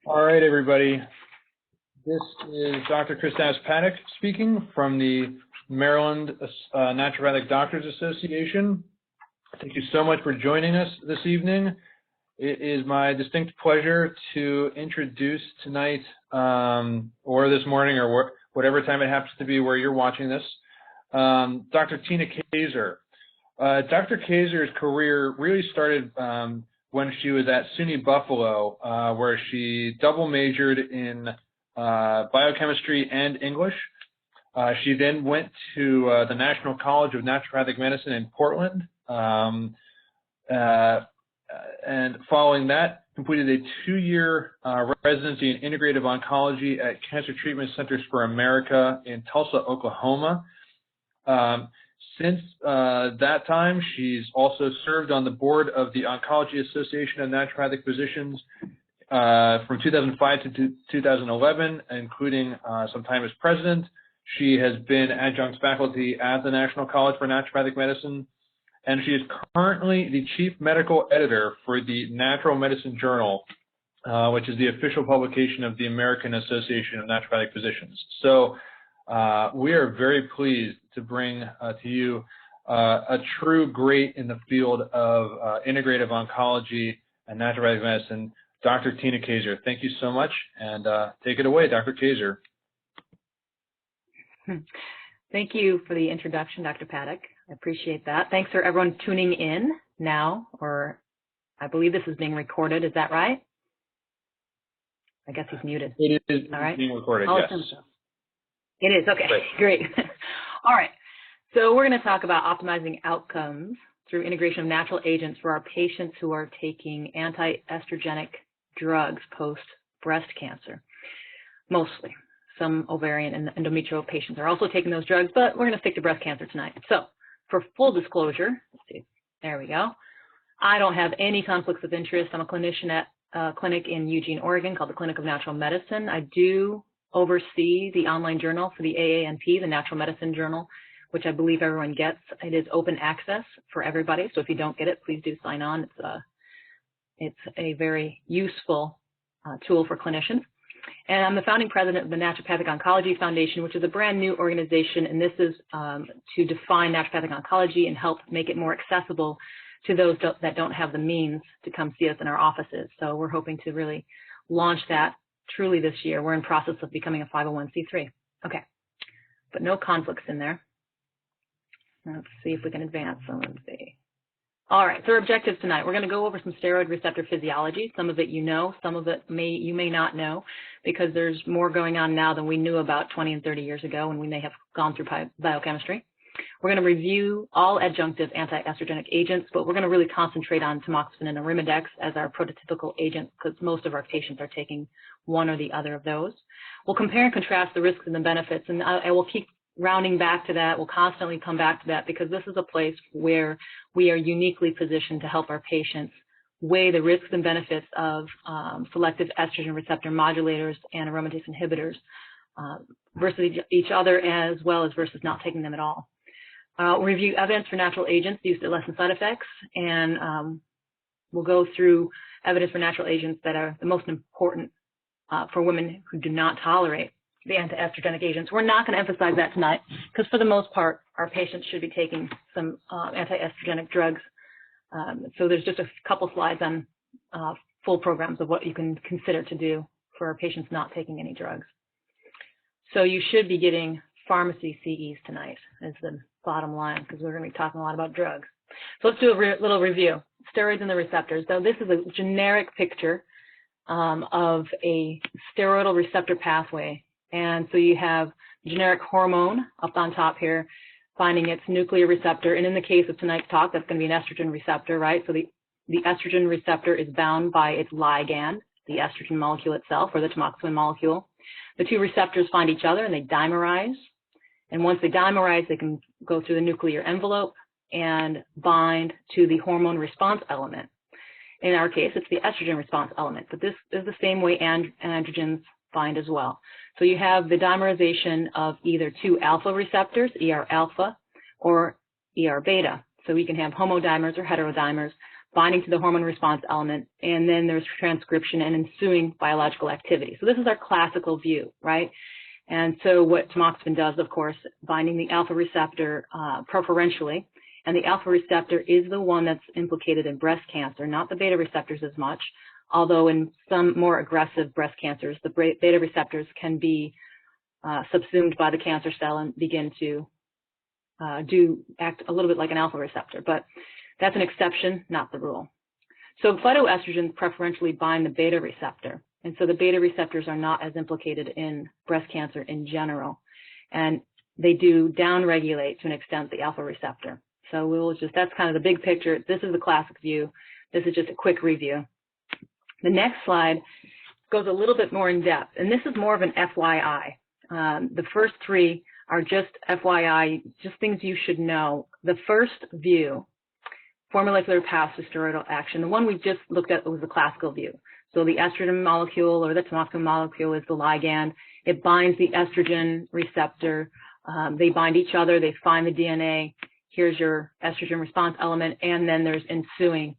All right, everybody. This is Dr. Kristaps Paddock speaking from the Maryland Naturopathic Doctors Association. Thank you so much for joining us this evening. It is my distinct pleasure to introduce tonight, or this morning, or whatever time it happens to be where you're watching this, Dr. Tina Kaczor. Dr. Kazor's career really started when she was at SUNY Buffalo, where she double majored in biochemistry and English. She then went to the National College of Naturopathic Medicine in Portland, and following that, completed a 2-year residency in integrative oncology at Cancer Treatment Centers for America in Tulsa, Oklahoma. Since that time, she's also served on the board of the Oncology Association of Naturopathic Physicians from 2005 to 2011, including some time as president. She has been adjunct faculty at the National College for Naturopathic Medicine, and she is currently the chief medical editor for the Natural Medicine Journal, which is the official publication of the American Association of Naturopathic Physicians. So we are very pleased to bring to you a true great in the field of integrative oncology and naturopathic medicine, Dr. Tina Kaczor. Thank you so much, and take it away, Dr. Kaczor. Thank you for the introduction, Dr. Paddock. I appreciate that. Thanks for everyone tuning in now, or I believe this is being recorded. Is that right? I guess he's muted. It is all right. Being recorded, I'll yes. assume so. It is, okay, great. All right, so we're going to talk about optimizing outcomes through integration of natural agents for our patients who are taking anti-estrogenic drugs post-breast cancer, mostly. Some ovarian and endometrial patients are also taking those drugs, but we're going to stick to breast cancer tonight. So for full disclosure, let's see, there we go. I don't have any conflicts of interest. I'm a clinician at a clinic in Eugene, Oregon called the Clinic of Natural Medicine. I do oversee the online journal for the AANP, the Natural Medicine Journal, which I believe everyone gets. It is open access for everybody, so if you don't get it, please do sign on. It's a very useful tool for clinicians. And I'm the founding president of the Naturopathic Oncology Foundation, which is a brand new organization, and this is to define naturopathic oncology and help make it more accessible to those that don't have the means to come see us in our offices. So we're hoping to really launch that truly this year. We're in process of becoming a 501c3. Okay, but no conflicts in there. Let's see if we can advance. So let's see. All right, so our objectives tonight, we're going to go over some steroid receptor physiology. Some of it you know, some of it you may not know, because there's more going on now than we knew about 20 and 30 years ago, and we may have gone through biochemistry. We're going to review all adjunctive anti-estrogenic agents, but we're going to really concentrate on tamoxifen and arimidex as our prototypical agent, because most of our patients are taking one or the other of those. We'll compare and contrast the risks and the benefits, and I will keep rounding back to that. We'll constantly come back to that, because this is a place where we are uniquely positioned to help our patients weigh the risks and benefits of selective estrogen receptor modulators and aromatase inhibitors versus each other, as well as versus not taking them at all. We'll review evidence for natural agents used to lessen side effects, and we'll go through evidence for natural agents that are the most important for women who do not tolerate the anti-estrogenic agents. We're not going to emphasize that tonight, because for the most part, our patients should be taking some anti-estrogenic drugs. So there's just a couple slides on full programs of what you can consider to do for our patients not taking any drugs. So you should be getting pharmacy CEs tonight is the bottom line, because we're going to be talking a lot about drugs. So let's do a little review. Steroids and the receptors. So this is a generic picture of a steroidal receptor pathway. And so you have generic hormone up on top here, finding its nuclear receptor. And in the case of tonight's talk, that's going to be an estrogen receptor, right? So the estrogen receptor is bound by its ligand, the estrogen molecule itself, or the tamoxifen molecule. The two receptors find each other and they dimerize. And once they dimerize, they can go through the nuclear envelope and bind to the hormone response element. In our case, it's the estrogen response element, but this is the same way androgens bind as well. So you have the dimerization of either two alpha receptors, ER alpha or ER beta. So we can have homodimers or heterodimers binding to the hormone response element, and then there's transcription and ensuing biological activity. So this is our classical view, right? And so what tamoxifen does, of course, binding the alpha receptor preferentially, and the alpha receptor is the one that's implicated in breast cancer, not the beta receptors as much, although in some more aggressive breast cancers, the beta receptors can be subsumed by the cancer cell and begin to act a little bit like an alpha receptor, but that's an exception, not the rule. So phytoestrogens preferentially bind the beta receptor, and so the beta receptors are not as implicated in breast cancer in general, and they do downregulate to an extent the alpha receptor. So that's kind of the big picture. This is the classic view. This is just a quick review. The next slide goes a little bit more in depth, and this is more of an FYI. The first three are just FYI, just things you should know. The first view, formulacular path to steroidal action, the one we just looked at was the classical view. So the estrogen molecule or the tamoxifen molecule is the ligand. It binds the estrogen receptor. They bind each other. They find the DNA. Here's your estrogen response element, and then there's ensuing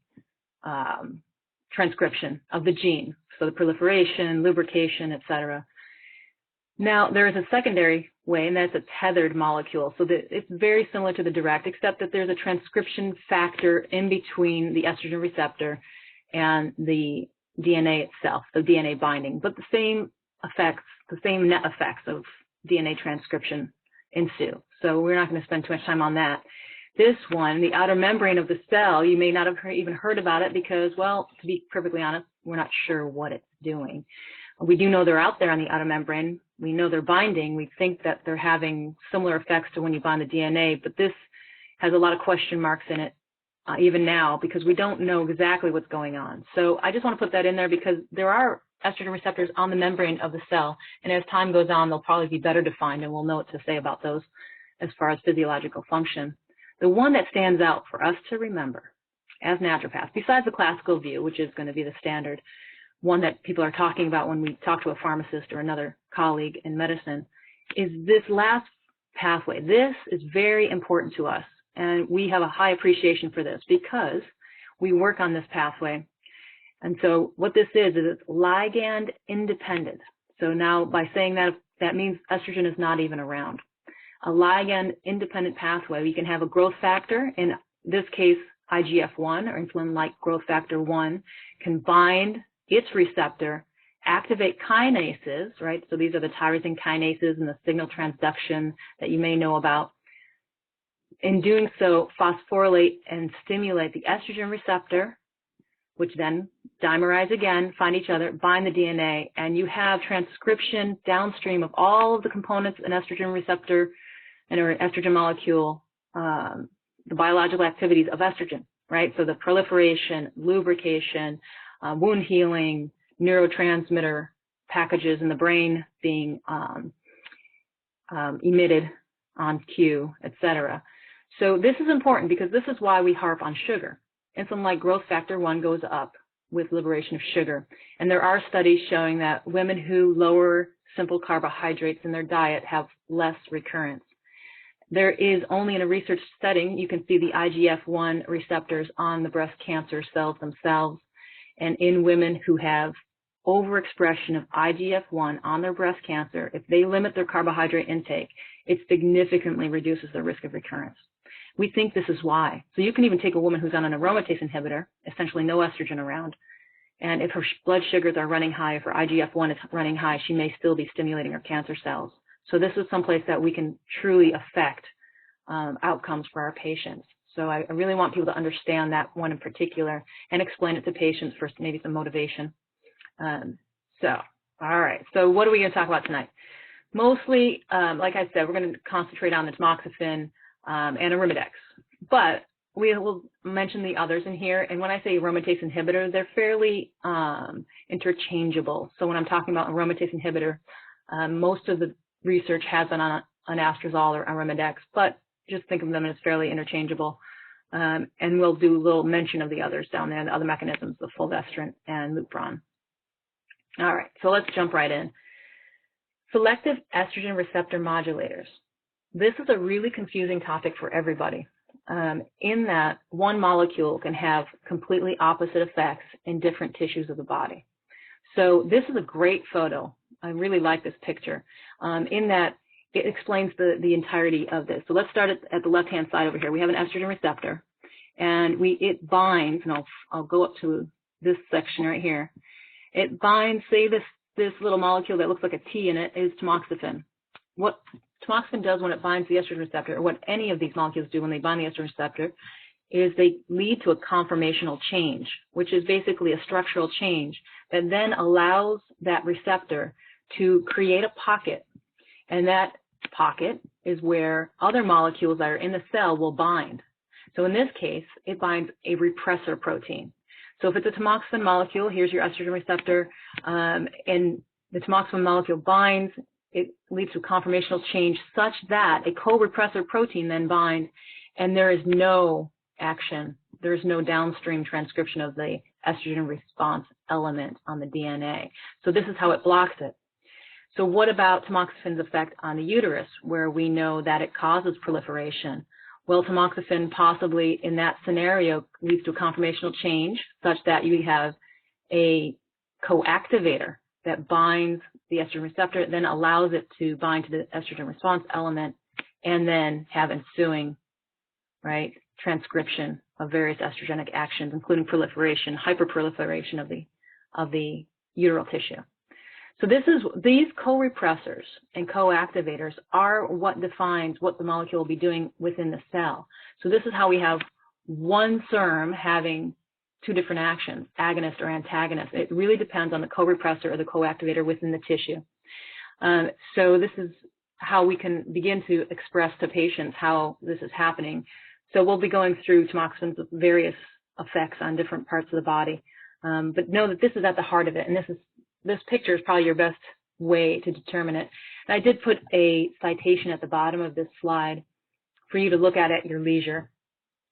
transcription of the gene. So the proliferation, lubrication, etc. Now, there is a secondary way, and that's a tethered molecule. So it's very similar to the direct, except that there's a transcription factor in between the estrogen receptor and the DNA itself, the DNA binding. But the same effects, the same net effects of DNA transcription ensue. So we're not going to spend too much time on that. This one, the outer membrane of the cell, you may not have even heard about it because, well, to be perfectly honest, we're not sure what it's doing. We do know they're out there on the outer membrane. We know they're binding. We think that they're having similar effects to when you bind the DNA, but this has a lot of question marks in it even now because we don't know exactly what's going on. So I just want to put that in there because there are estrogen receptors on the membrane of the cell, and as time goes on, they'll probably be better defined, and we'll know what to say about those as far as physiological function. The one that stands out for us to remember as naturopaths, besides the classical view, which is going to be the standard one that people are talking about when we talk to a pharmacist or another colleague in medicine, is this last pathway. This is very important to us, and we have a high appreciation for this because we work on this pathway. And so what this is it's ligand independent. So now by saying that, that means estrogen is not even around. A ligand independent pathway, we can have a growth factor, in this case IGF-1 or insulin-like growth factor 1 can bind its receptor, activate kinases, right? So these are the tyrosine kinases and the signal transduction that you may know about. In doing so, phosphorylate and stimulate the estrogen receptor, which then dimerize again, find each other, bind the DNA, and you have transcription downstream of all of the components in estrogen receptor and or estrogen molecule, the biological activities of estrogen, right? So the proliferation, lubrication, wound healing, neurotransmitter packages in the brain being emitted on cue, etc. So this is important because this is why we harp on sugar. Insulin-like growth factor 1 goes up with liberation of sugar. And there are studies showing that women who lower simple carbohydrates in their diet have less recurrence. There is only in a research setting, you can see the IGF-1 receptors on the breast cancer cells themselves. And in women who have overexpression of IGF-1 on their breast cancer, if they limit their carbohydrate intake, it significantly reduces their risk of recurrence. We think this is why. So you can even take a woman who's on an aromatase inhibitor, essentially no estrogen around, and if her blood sugars are running high, if her IGF-1 is running high, she may still be stimulating her cancer cells. So this is someplace that we can truly affect outcomes for our patients. So I really want people to understand that one in particular and explain it to patients for maybe some motivation. All right. So what are we going to talk about tonight? Mostly, like I said, we're going to concentrate on the tamoxifen and arimidex, but we will mention the others in here. And when I say aromatase inhibitor, they're fairly interchangeable. So when I'm talking about aromatase inhibitor, most of the research has been on anastrozole or arimidex, but just think of them as fairly interchangeable. And we'll do a little mention of the others down there, the other mechanisms, the fulvestrant and Lupron. All right, so let's jump right in. Selective estrogen receptor modulators. This is a really confusing topic for everybody. in that one molecule can have completely opposite effects in different tissues of the body. So this is a great photo. I really like this picture in that it explains the entirety of this. So let's start at the left-hand side over here. We have an estrogen receptor, and it binds, and I'll go up to this section right here. It binds, say this little molecule that looks like a T in it is tamoxifen. What tamoxifen does when it binds the estrogen receptor, or what any of these molecules do when they bind the estrogen receptor, is they lead to a conformational change, which is basically a structural change that then allows that receptor to create a pocket, and that pocket is where other molecules that are in the cell will bind. So in this case, it binds a repressor protein. So if it's a tamoxifen molecule, here's your estrogen receptor, and the tamoxifen molecule binds, it leads to conformational change such that a co-repressor protein then binds, and there is no action, there is no downstream transcription of the estrogen response element on the DNA. So this is how it blocks it. So what about tamoxifen's effect on the uterus, where we know that it causes proliferation? Well, tamoxifen possibly in that scenario leads to a conformational change such that you have a coactivator that binds the estrogen receptor, then allows it to bind to the estrogen response element, and then have ensuing, right, transcription of various estrogenic actions, including proliferation, hyperproliferation of the uteral tissue. So these co-repressors and co-activators are what defines what the molecule will be doing within the cell. So this is how we have one SERM having two different actions, agonist or antagonist. It really depends on the co-repressor or the co-activator within the tissue. So this is how we can begin to express to patients how this is happening. So we'll be going through tamoxifan's various effects on different parts of the body. But know that this is at the heart of it, and this picture is probably your best way to determine it. And I did put a citation at the bottom of this slide for you to look at your leisure.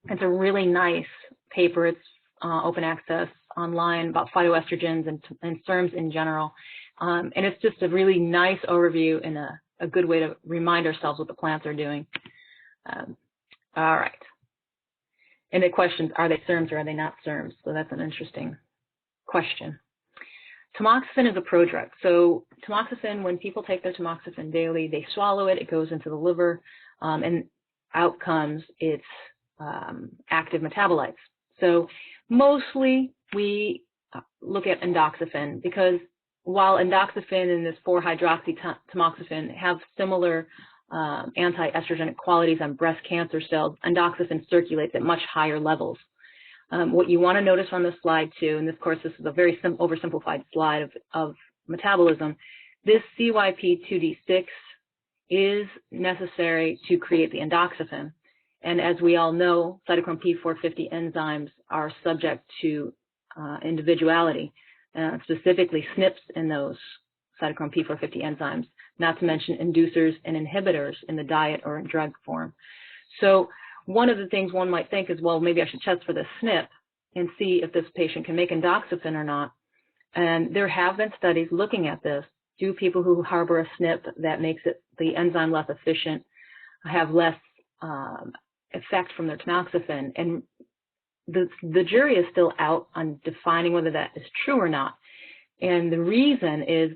It's a really nice paper. It's open access online about phytoestrogens and SERMs in general. And it's just a really nice overview and a good way to remind ourselves what the plants are doing. All right. And the questions, are they SERMs or are they not SERMs? So that's an interesting question. Tamoxifen is a prodrug. So tamoxifen, when people take their tamoxifen daily, they swallow it, it goes into the liver, and out comes its active metabolites. So mostly we look at endoxifen because while endoxifen and this 4-hydroxytamoxifen have similar anti-estrogenic qualities on breast cancer cells, endoxifen circulates at much higher levels. What you want to notice on this slide too, and of course this is a very oversimplified slide of metabolism, this CYP2D6 is necessary to create the endoxifen. And as we all know, cytochrome P450 enzymes are subject to individuality, specifically SNPs in those cytochrome P450 enzymes, not to mention inducers and inhibitors in the diet or in drug form. So one of the things one might think is, well, maybe I should test for the SNP and see if this patient can make endoxifen or not. And there have been studies looking at this. Do people who harbor a SNP that makes the enzyme less efficient have less effect from their tamoxifen? And the jury is still out on defining whether that is true or not. And the reason is,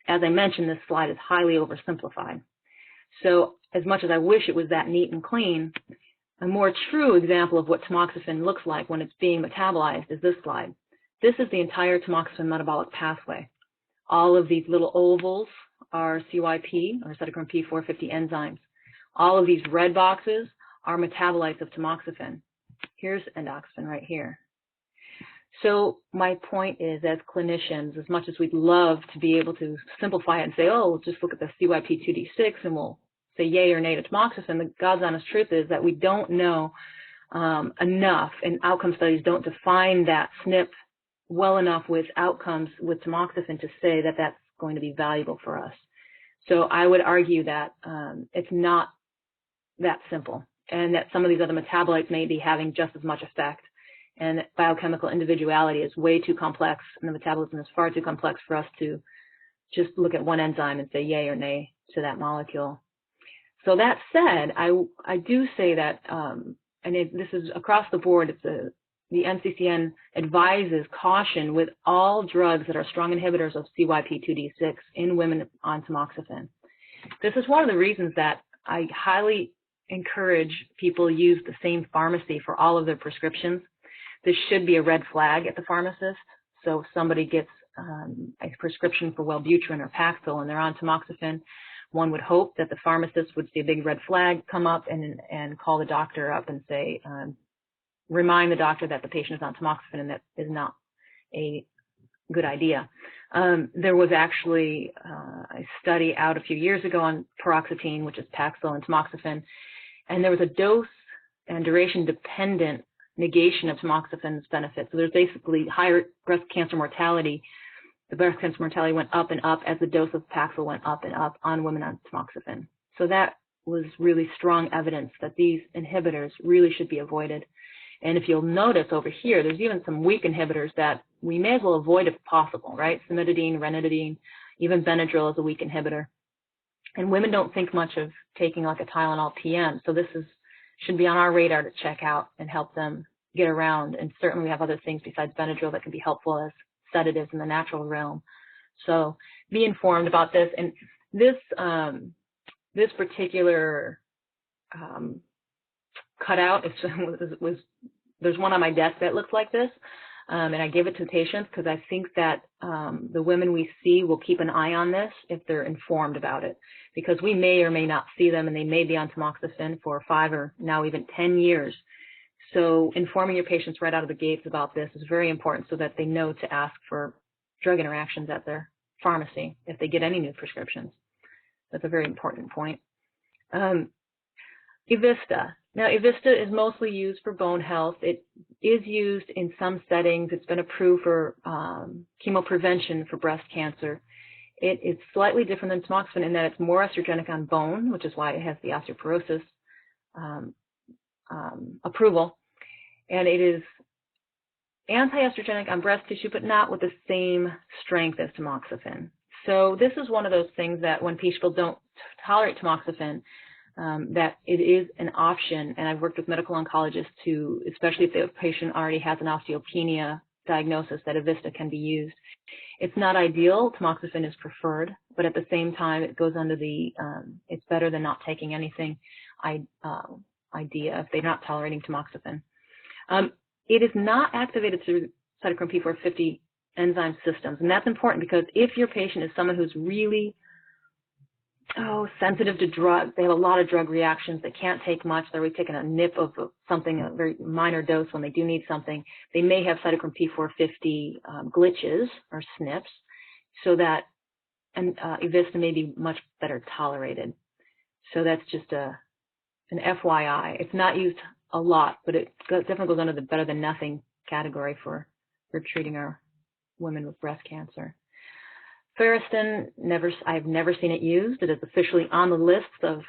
as I mentioned, this slide is highly oversimplified. So as much as I wish it was that neat and clean, a more true example of what tamoxifen looks like when it's being metabolized is this slide. This is the entire tamoxifen metabolic pathway. All of these little ovals are CYP, or cytochrome P450 enzymes. All of these red boxes are metabolites of tamoxifen. Here's endoxifen right here. So my point is, as clinicians, as much as we'd love to be able to simplify it and say, oh, just look at the CYP2D6 and we'll say yay or nay to tamoxifen, the God's honest truth is that we don't know enough, and outcome studies don't define that SNP well enough with outcomes with tamoxifen to say that that's going to be valuable for us. So I would argue that it's not that simple, and that some of these other metabolites may be having just as much effect, and that biochemical individuality is way too complex, and the metabolism is far too complex for us to just look at one enzyme and say yay or nay to that molecule. So that said, I do say that this is across the board, the NCCN advises caution with all drugs that are strong inhibitors of CYP2D6 in women on tamoxifen. This is one of the reasons that I highly encourage people use the same pharmacy for all of their prescriptions. This should be a red flag at the pharmacist. So if somebody gets a prescription for Wellbutrin or Paxil and they're on tamoxifen, one would hope that the pharmacist would see a big red flag come up and call the doctor up and say, remind the doctor that the patient is on tamoxifen and that is not a good idea. There was actually a study out a few years ago on paroxetine, which is Paxil and tamoxifen, and there was a dose and duration dependent negation of tamoxifen's benefits. So there's basically higher breast cancer mortality. The breast cancer mortality went up and up as the dose of Paxil went up and up on women on tamoxifen. So that was really strong evidence that these inhibitors really should be avoided. And if you'll notice over here, there's even some weak inhibitors that we may as well avoid if possible, right? Cimetidine, ranitidine, even Benadryl is a weak inhibitor. And women don't think much of taking like a Tylenol PM, so this should be on our radar to check out and help them get around. And certainly we have other things besides Benadryl that can be helpful as sedatives in the natural realm. So be informed about this. And this this particular cutout there's one on my desk that looks like this, and I give it to patients because I think that the women we see will keep an eye on this if they're informed about it, because we may or may not see them and they may be on tamoxifen for 5 or now even 10 years. So informing your patients right out of the gates about this is very important so that they know to ask for drug interactions at their pharmacy if they get any new prescriptions. That's a very important point. Evista. Now, Evista is mostly used for bone health. It is used in some settings. It's been approved for chemoprevention for breast cancer. It is slightly different than tamoxifen in that it's more estrogenic on bone, which is why it has the osteoporosis approval. And it is anti-estrogenic on breast tissue, but not with the same strength as tamoxifen. So this is one of those things that when people don't tolerate tamoxifen, that it is an option, and I've worked with medical oncologists to, especially if the patient already has an osteopenia diagnosis, that Evista can be used. It's not ideal. Tamoxifen is preferred, but at the same time, it goes under the it's better than not taking anything idea if they're not tolerating tamoxifen. It is not activated through cytochrome P450 enzyme systems, and that's important because if your patient is someone who's really sensitive to drugs, they have a lot of drug reactions, they can't take much, they're already taking a nip of something, a very minor dose when they do need something, they may have cytochrome P450 glitches or SNPs, so that Evista may be much better tolerated. So that's just an FYI. It's not used a lot, but it definitely goes under the better than nothing category for treating our women with breast cancer. Ferritin, I've never seen it used. It is officially on the list of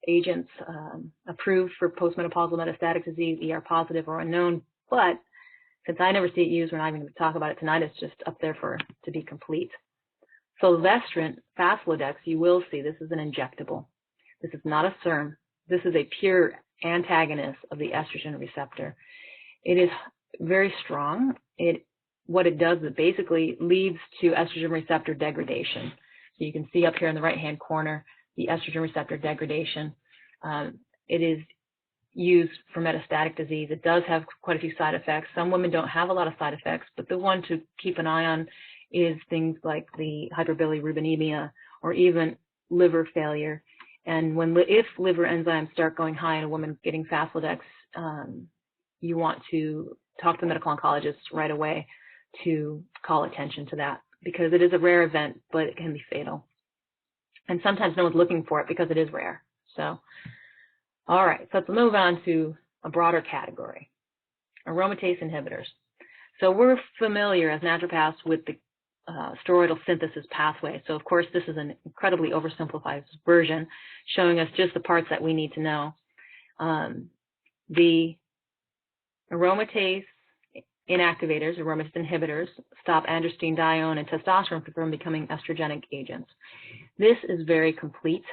agents approved for postmenopausal metastatic disease, ER positive or unknown. But since I never see it used, we're not even going to talk about it tonight. It's just up there to be complete. Fulvestrant, Faslodex, you will see this is an injectable. This is not a SERM. This is a pure antagonist of the estrogen receptor. It is very strong. What it does is it basically leads to estrogen receptor degradation. So you can see up here in the right-hand corner the estrogen receptor degradation. It is used for metastatic disease. It does have quite a few side effects. Some women don't have a lot of side effects, but the one to keep an eye on is things like the hyperbilirubinemia or even liver failure. And if liver enzymes start going high in a woman getting Faslodex, you want to talk to the medical oncologist right away to call attention to that, because it is a rare event, but it can be fatal. And sometimes no one's looking for it because it is rare. So, all right, so let's move on to a broader category, aromatase inhibitors. So we're familiar as naturopaths with the steroidal synthesis pathway. So of course, this is an incredibly oversimplified version showing us just the parts that we need to know. The aromatase inactivators, aromatase inhibitors, stop androstenedione and testosterone from becoming estrogenic agents. This is very complete.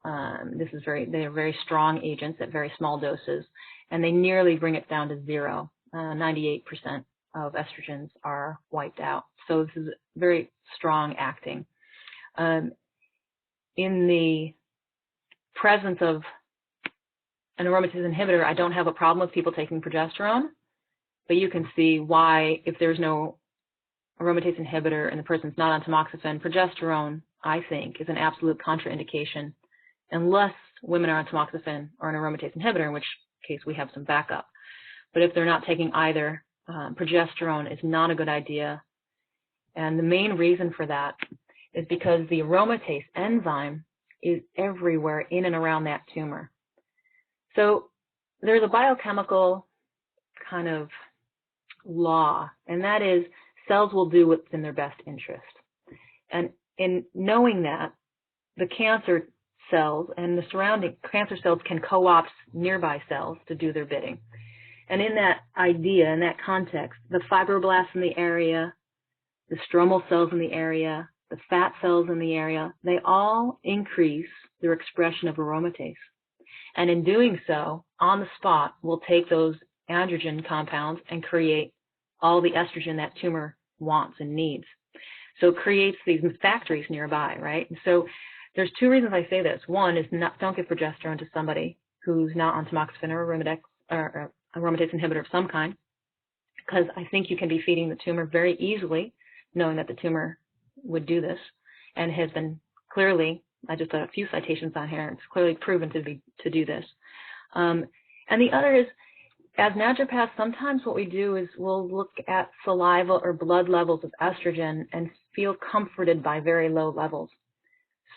They are very strong agents at very small doses, and they nearly bring it down to zero. 98% of estrogens are wiped out. So this is very strong acting. In the presence of an aromatase inhibitor, I don't have a problem with people taking progesterone, but you can see why, if there's no aromatase inhibitor and the person's not on tamoxifen, progesterone, I think, is an absolute contraindication unless women are on tamoxifen or an aromatase inhibitor, in which case we have some backup. But if they're not taking either, progesterone is not a good idea. And the main reason for that is because the aromatase enzyme is everywhere in and around that tumor. So there's a biochemical kind of law, and that is cells will do what's in their best interest. And in knowing that, the cancer cells and the surrounding cancer cells can co-opt nearby cells to do their bidding. And in that idea, in that context, the fibroblasts in the area, the stromal cells in the area, the fat cells in the area, they all increase their expression of aromatase. And in doing so, on the spot, we'll take those androgen compounds and create all the estrogen that tumor wants and needs. So it creates these factories nearby, right? And so there's two reasons I say this. One is don't give progesterone to somebody who's not on tamoxifen or aromatase inhibitor of some kind, because I think you can be feeding the tumor very easily, knowing that the tumor would do this, and has been clearly, I just put a few citations on here, it's clearly proven to do this. And the other is, as naturopaths, sometimes what we do is we'll look at saliva or blood levels of estrogen and feel comforted by very low levels.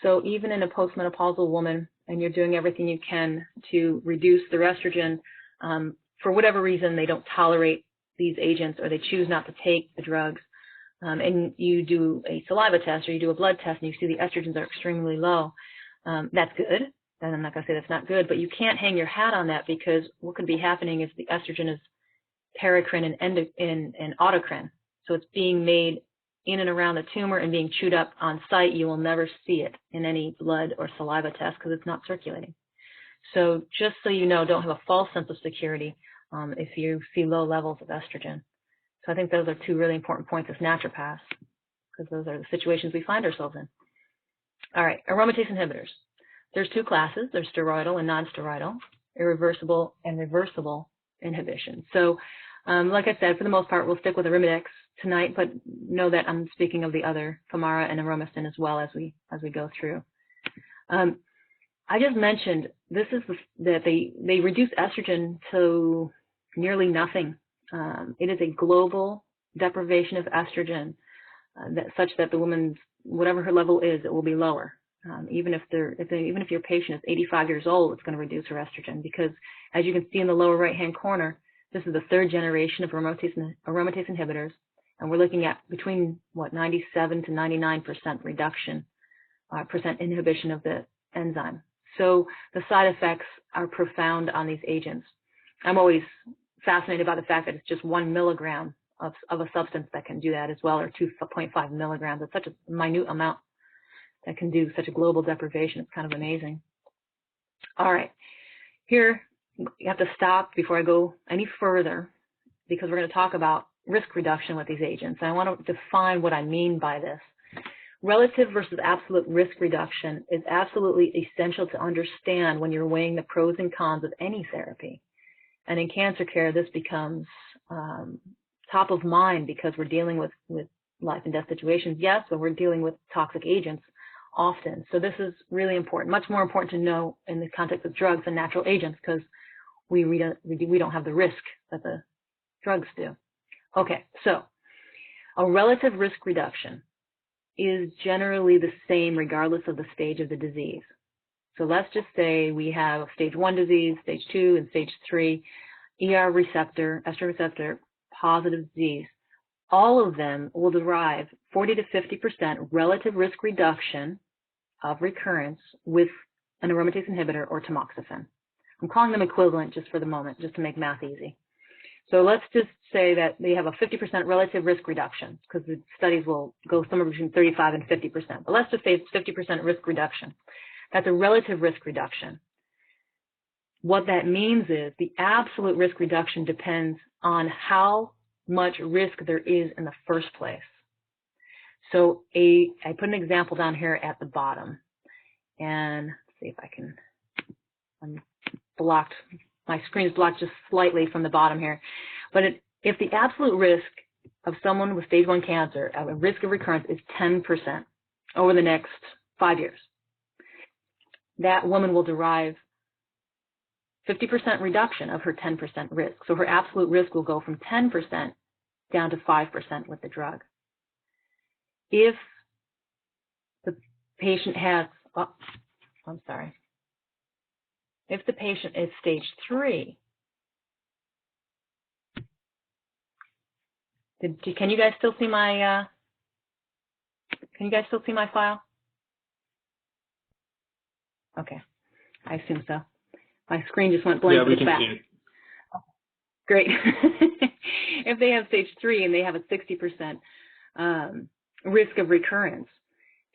So even in a postmenopausal woman, and you're doing everything you can to reduce their estrogen, for whatever reason they don't tolerate these agents or they choose not to take the drugs, and you do a saliva test or you do a blood test and you see the estrogens are extremely low, that's good. And I'm not going to say that's not good, but you can't hang your hat on that, because what could be happening is the estrogen is paracrine and autocrine. So it's being made in and around the tumor and being chewed up on site. You will never see it in any blood or saliva test because it's not circulating. So just so you know, don't have a false sense of security if you see low levels of estrogen. So I think those are two really important points as naturopaths, because those are the situations we find ourselves in. All right, aromatase inhibitors. There's two classes. There's steroidal and non-steroidal, irreversible and reversible inhibition. So like I said, for the most part, we'll stick with Arimidex tonight, but know that I'm speaking of the other, Femara and Aromastin, as well as we go through. I just mentioned this is that they reduce estrogen to nearly nothing. It is a global deprivation of estrogen, such that the woman's, whatever her level is, it will be lower. Even if your patient is 85 years old, it's going to reduce her estrogen, because as you can see in the lower right-hand corner, this is the third generation of aromatase inhibitors, and we're looking at between 97 to 99% reduction, percent inhibition of the enzyme. So the side effects are profound on these agents. I'm always fascinated by the fact that it's just 1 milligram of a substance that can do that as well, or 2.5 milligrams. It's such a minute amount that can do such a global deprivation. It's kind of amazing. All right, here you have to stop before I go any further, because we're going to talk about risk reduction with these agents. And I want to define what I mean by this. Relative versus absolute risk reduction is absolutely essential to understand when you're weighing the pros and cons of any therapy. And in cancer care, this becomes top of mind, because we're dealing with life and death situations, yes, but we're dealing with toxic agents often. So this is really important, much more important to know in the context of drugs and natural agents, because we don't have the risk that the drugs do. Okay, so a relative risk reduction is generally the same regardless of the stage of the disease. So let's just say we have stage 1 disease, stage 2, and stage 3, ER receptor, estrogen receptor positive disease. All of them will derive 40 to 50% relative risk reduction of recurrence with an aromatase inhibitor or tamoxifen. I'm calling them equivalent just for the moment, just to make math easy. So let's just say that they have a 50% relative risk reduction, because the studies will go somewhere between 35 and 50%. But let's just say it's 50% risk reduction. That's a relative risk reduction. what that means is the absolute risk reduction depends on how much risk there is in the first place. So I put an example down here at the bottom, and let's see if I can, I'm blocked, my screen is blocked just slightly from the bottom here. But if the absolute risk of someone with stage 1 cancer, a risk of recurrence, is 10% over the next 5 years, that woman will derive 50% reduction of her 10% risk. So her absolute risk will go from 10% down to 5% with the drug. If the patient has, if the patient is stage 3, can you guys still see my, file? Okay, I assume so. My screen just went blank. Yeah, we can see it. Great. If they have stage 3 and they have a 60% risk of recurrence,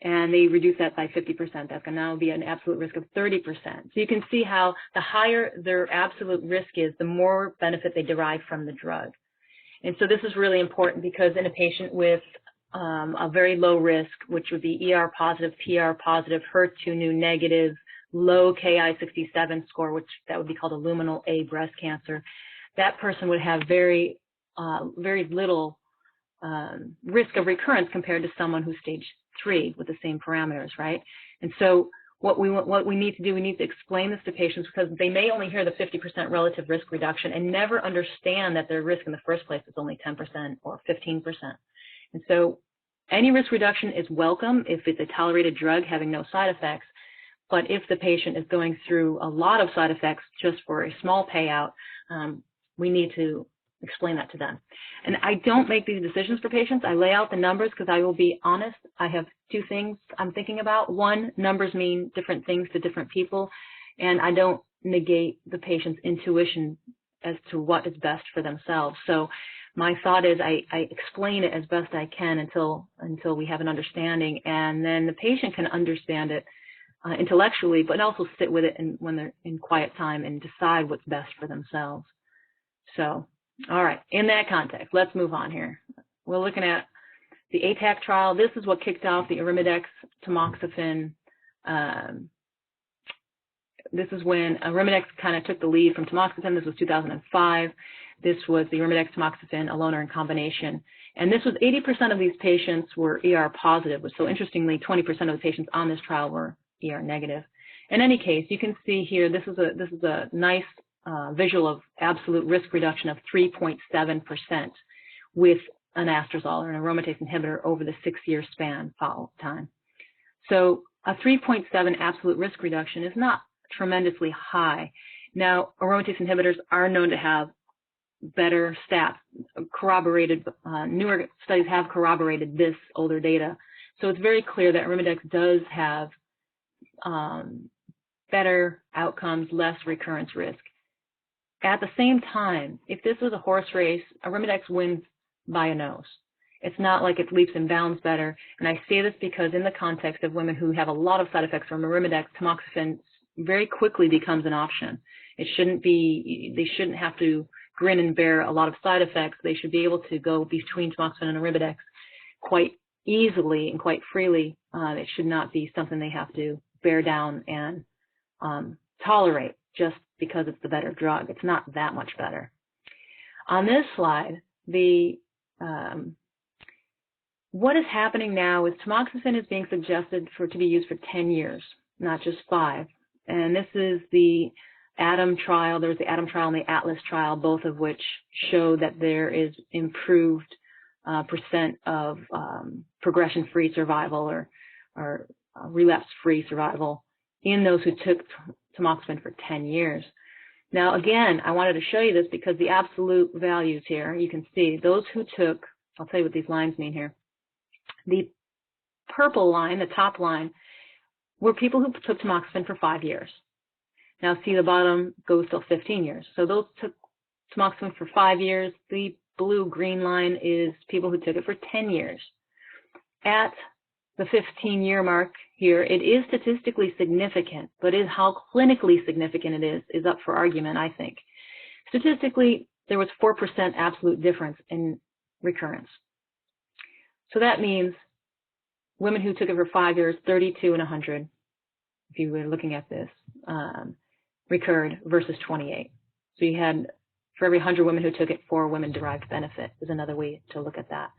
and they reduce that by 50%, that's going to now be an absolute risk of 30%. So you can see how the higher their absolute risk is, the more benefit they derive from the drug. And so this is really important because in a patient with a very low risk, which would be ER positive, PR positive, HER2 negative, low Ki-67 score, which that would be called a luminal A breast cancer, that person would have very little risk of recurrence compared to someone who's stage 3 with the same parameters, right? And so what we need to do, we need to explain this to patients because they may only hear the 50% relative risk reduction and never understand that their risk in the first place is only 10% or 15%. And so any risk reduction is welcome if it's a tolerated drug having no side effects. But if the patient is going through a lot of side effects just for a small payout, we need to explain that to them. And I don't make these decisions for patients. I lay out the numbers because I will be honest. I have 2 things I'm thinking about. One, numbers mean different things to different people, and I don't negate the patient's intuition as to what is best for themselves. So my thought is I explain it as best I can until we have an understanding, and then the patient can understand it intellectually, but also sit with it when they're in quiet time and decide what's best for themselves. So, all right, in that context, let's move on here. We're looking at the ATAC trial. This is what kicked off the Arimidex tamoxifen. This is when Arimidex kind of took the lead from tamoxifen. This was 2005. This was the Arimidex tamoxifen alone or in combination. And this was 80% of these patients were ER positive. So interestingly, 20% of the patients on this trial were ER negative. In any case, you can see here, this is a nice visual of absolute risk reduction of 3.7% with an anastrozole or an aromatase inhibitor over the 6-year span follow time. So a 3.7 absolute risk reduction is not tremendously high. Now, aromatase inhibitors are known to have better stats, corroborated, newer studies have corroborated this older data. So it's very clear that Arimidex does have better outcomes, less recurrence risk. At the same time, if this was a horse race, Arimidex wins by a nose. It's not like it leaps and bounds better. And I say this because in the context of women who have a lot of side effects from Arimidex, tamoxifen very quickly becomes an option. It shouldn't be, they shouldn't have to grin and bear a lot of side effects. They should be able to go between tamoxifen and Arimidex quite easily and quite freely. It should not be something they have to bear down and tolerate just because it's the better drug. It's not that much better. On this slide, what is happening now is tamoxifen is being suggested to be used for 10 years, not just 5. And this is the ATOM trial. There's the ATOM trial and the ATLAS trial, both of which show that there is improved percent of progression-free survival or relapse-free survival in those who took tamoxifen for 10 years. Now, again, I wanted to show you this because the absolute values here, you can see those who took, I'll tell you what these lines mean here. The purple line, the top line, were people who took tamoxifen for 5 years. Now, see the bottom goes till 15 years. So those took tamoxifen for 5 years. The blue-green line is people who took it for 10 years. At the 15-year mark here, it is statistically significant, but how clinically significant it is up for argument, I think. Statistically, there was 4% absolute difference in recurrence. So that means women who took it for 5 years, 32 and 100, if you were looking at this, recurred versus 28. So you had, for every 100 women who took it, 4 women-derived benefit is another way to look at that.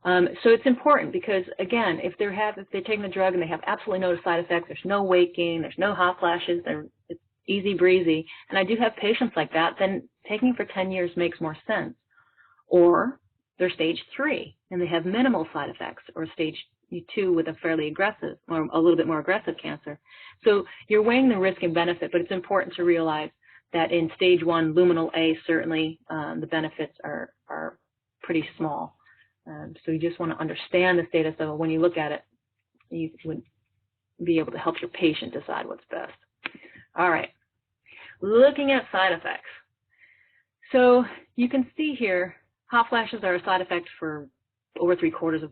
So it's important because, again, if they're taking the drug and they have absolutely no side effects, there's no weight gain, there's no hot flashes, it's easy breezy, and I do have patients like that, then taking it for 10 years makes more sense. Or they're stage 3 and they have minimal side effects, or stage 2 with a fairly aggressive or a little bit more aggressive cancer. So you're weighing the risk and benefit, but it's important to realize that in stage 1, luminal A, certainly the benefits are pretty small. So you just want to understand the status of it. When you look at it, you would be able to help your patient decide what's best. All right, looking at side effects. So you can see here, hot flashes are a side effect for over 3/4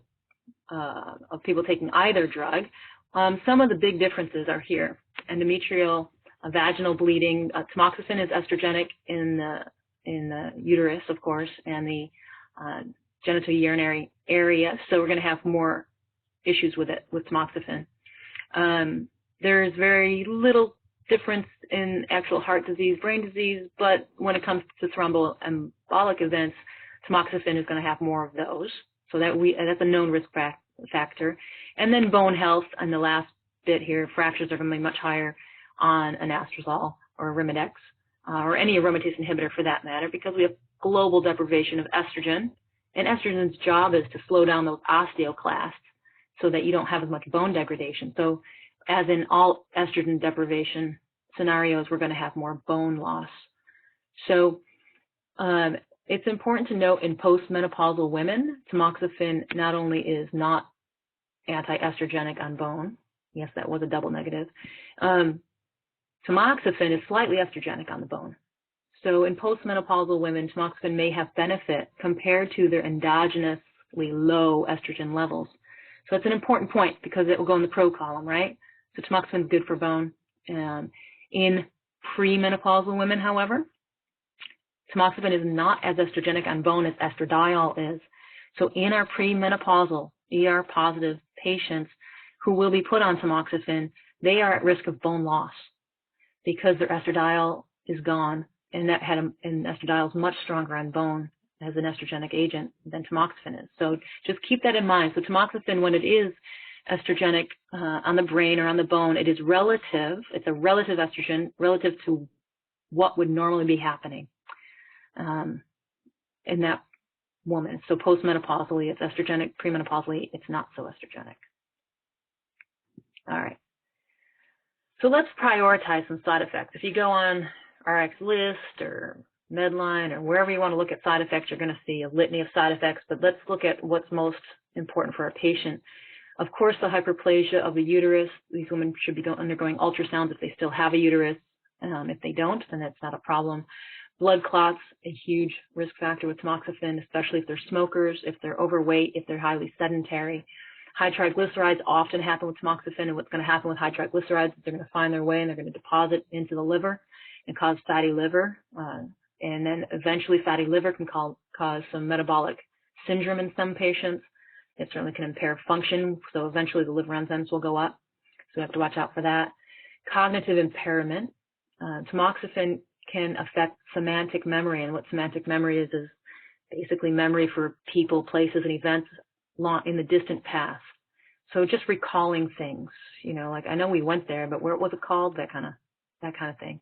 of people taking either drug. Some of the big differences are here. Endometrial, vaginal bleeding, tamoxifen is estrogenic in the uterus, of course, and the genitourinary area, so we're going to have more issues with it with tamoxifen. There's very little difference in actual heart disease, brain disease, but when it comes to thromboembolic events, tamoxifen is going to have more of those. So that's a known risk factor. And then bone health, and the last bit here, fractures are going to be much higher on anastrozole or Arimidex, or any aromatase inhibitor for that matter, because we have global deprivation of estrogen. And estrogen's job is to slow down those osteoclasts so that you don't have as much bone degradation. So as in all estrogen deprivation scenarios, we're going to have more bone loss. So it's important to note in postmenopausal women, tamoxifen not only is not anti-estrogenic on bone, yes, that was a double negative, tamoxifen is slightly estrogenic on the bone. So in postmenopausal women, tamoxifen may have benefit compared to their endogenously low estrogen levels. So it's an important point because it will go in the pro column, right? So tamoxifen is good for bone. In premenopausal women, however, tamoxifen is not as estrogenic on bone as estradiol is. So in our premenopausal ER-positive patients who will be put on tamoxifen, they are at risk of bone loss because their estradiol is gone. And estradiol is much stronger on bone as an estrogenic agent than tamoxifen is. So just keep that in mind. So tamoxifen, when it is estrogenic on the brain or on the bone, it is relative. It's a relative estrogen relative to what would normally be happening in that woman. So postmenopausally, it's estrogenic. Premenopausally, it's not so estrogenic. All right. So let's prioritize some side effects. If you go on RX List or Medline or wherever you want to look at side effects, you're going to see a litany of side effects, but let's look at what's most important for our patient. Of course, the hyperplasia of the uterus. These women should be undergoing ultrasounds if they still have a uterus. If they don't, then that's not a problem. Blood clots, a huge risk factor with tamoxifen, especially if they're smokers, if they're overweight, if they're highly sedentary. High triglycerides often happen with tamoxifen, and what's going to happen with high triglycerides is they're going to find their way and they're going to deposit into the liver and cause fatty liver, and then eventually fatty liver can cause some metabolic syndrome in some patients. It certainly can impair function, so eventually the liver enzymes will go up, so we have to watch out for that. Cognitive impairment. Tamoxifen can affect semantic memory, and what semantic memory is basically memory for people, places, and events in the distant past. So just recalling things, like I know we went there, but where was it called? That kind of thing.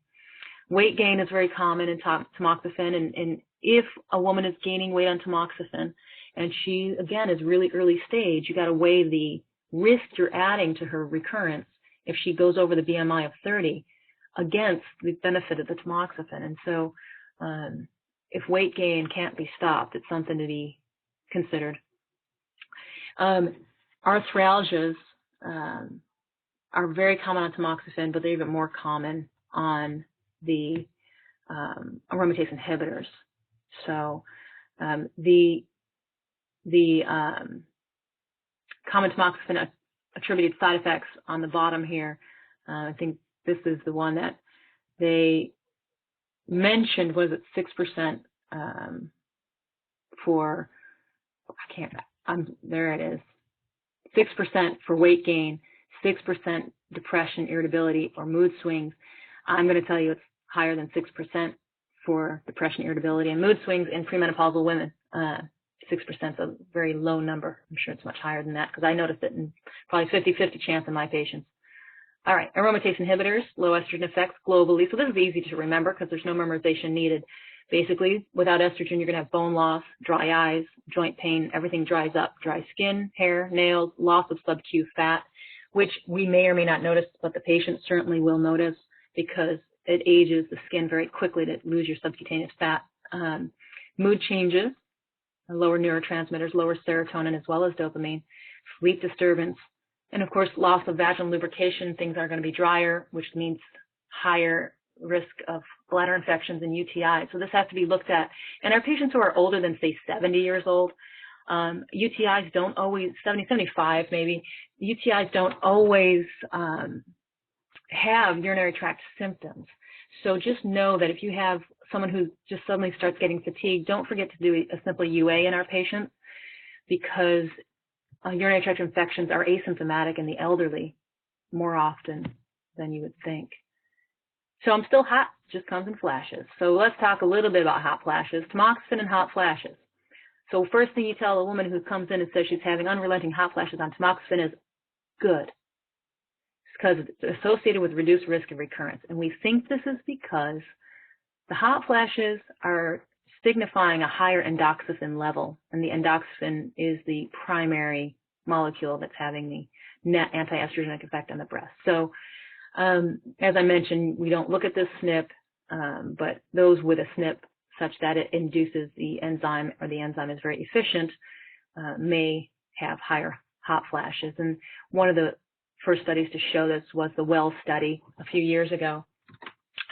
Weight gain is very common in tamoxifen, and if a woman is gaining weight on tamoxifen and she, again, is really early stage, you got to weigh the risk you're adding to her recurrence if she goes over the BMI of 30 against the benefit of the tamoxifen. And so if weight gain can't be stopped, it's something to be considered. Arthralgias are very common on tamoxifen, but they're even more common on the aromatase inhibitors. So the common tamoxifen attributed side effects on the bottom here. I think this is the one that they mentioned, was it 6% for, there it is, 6% for weight gain, 6% depression, irritability, or mood swings. I'm going to tell you it's higher than 6% for depression, irritability, and mood swings in premenopausal women. 6% is a very low number. I'm sure it's much higher than that because I noticed it in probably 50-50 chance in my patients. All right, aromatase inhibitors, low estrogen effects globally. So this is easy to remember because there's no memorization needed. Basically, without estrogen, you're going to have bone loss, dry eyes, joint pain, everything dries up, dry skin, hair, nails, loss of sub-Q fat, which we may or may not notice, but the patient certainly will notice because it ages the skin very quickly to lose your subcutaneous fat. Mood changes, lower neurotransmitters, lower serotonin as well as dopamine, sleep disturbance, and of course, loss of vaginal lubrication. Things are going to be drier, which means higher risk of bladder infections and UTI. So this has to be looked at. And our patients who are older than, say, 70 years old, UTIs don't always, 70, 75 maybe, UTIs don't always have urinary tract symptoms. So just know that if you have someone who just suddenly starts getting fatigued, don't forget to do a simple UA in our patients because urinary tract infections are asymptomatic in the elderly more often than you would think. So I'm still hot, just comes in flashes. So let's talk a little bit about hot flashes, tamoxifen and hot flashes. So first thing you tell a woman who comes in and says she's having unrelenting hot flashes on tamoxifen is good. Because it's associated with reduced risk of recurrence. And we think this is because the hot flashes are signifying a higher endoxifen level, and the endoxifen is the primary molecule that's having the net anti-estrogenic effect on the breast. So as I mentioned, we don't look at this SNP, but those with a SNP such that it induces the enzyme or the enzyme is very efficient may have higher hot flashes. And one of the first studies to show this was the Wells study a few years ago.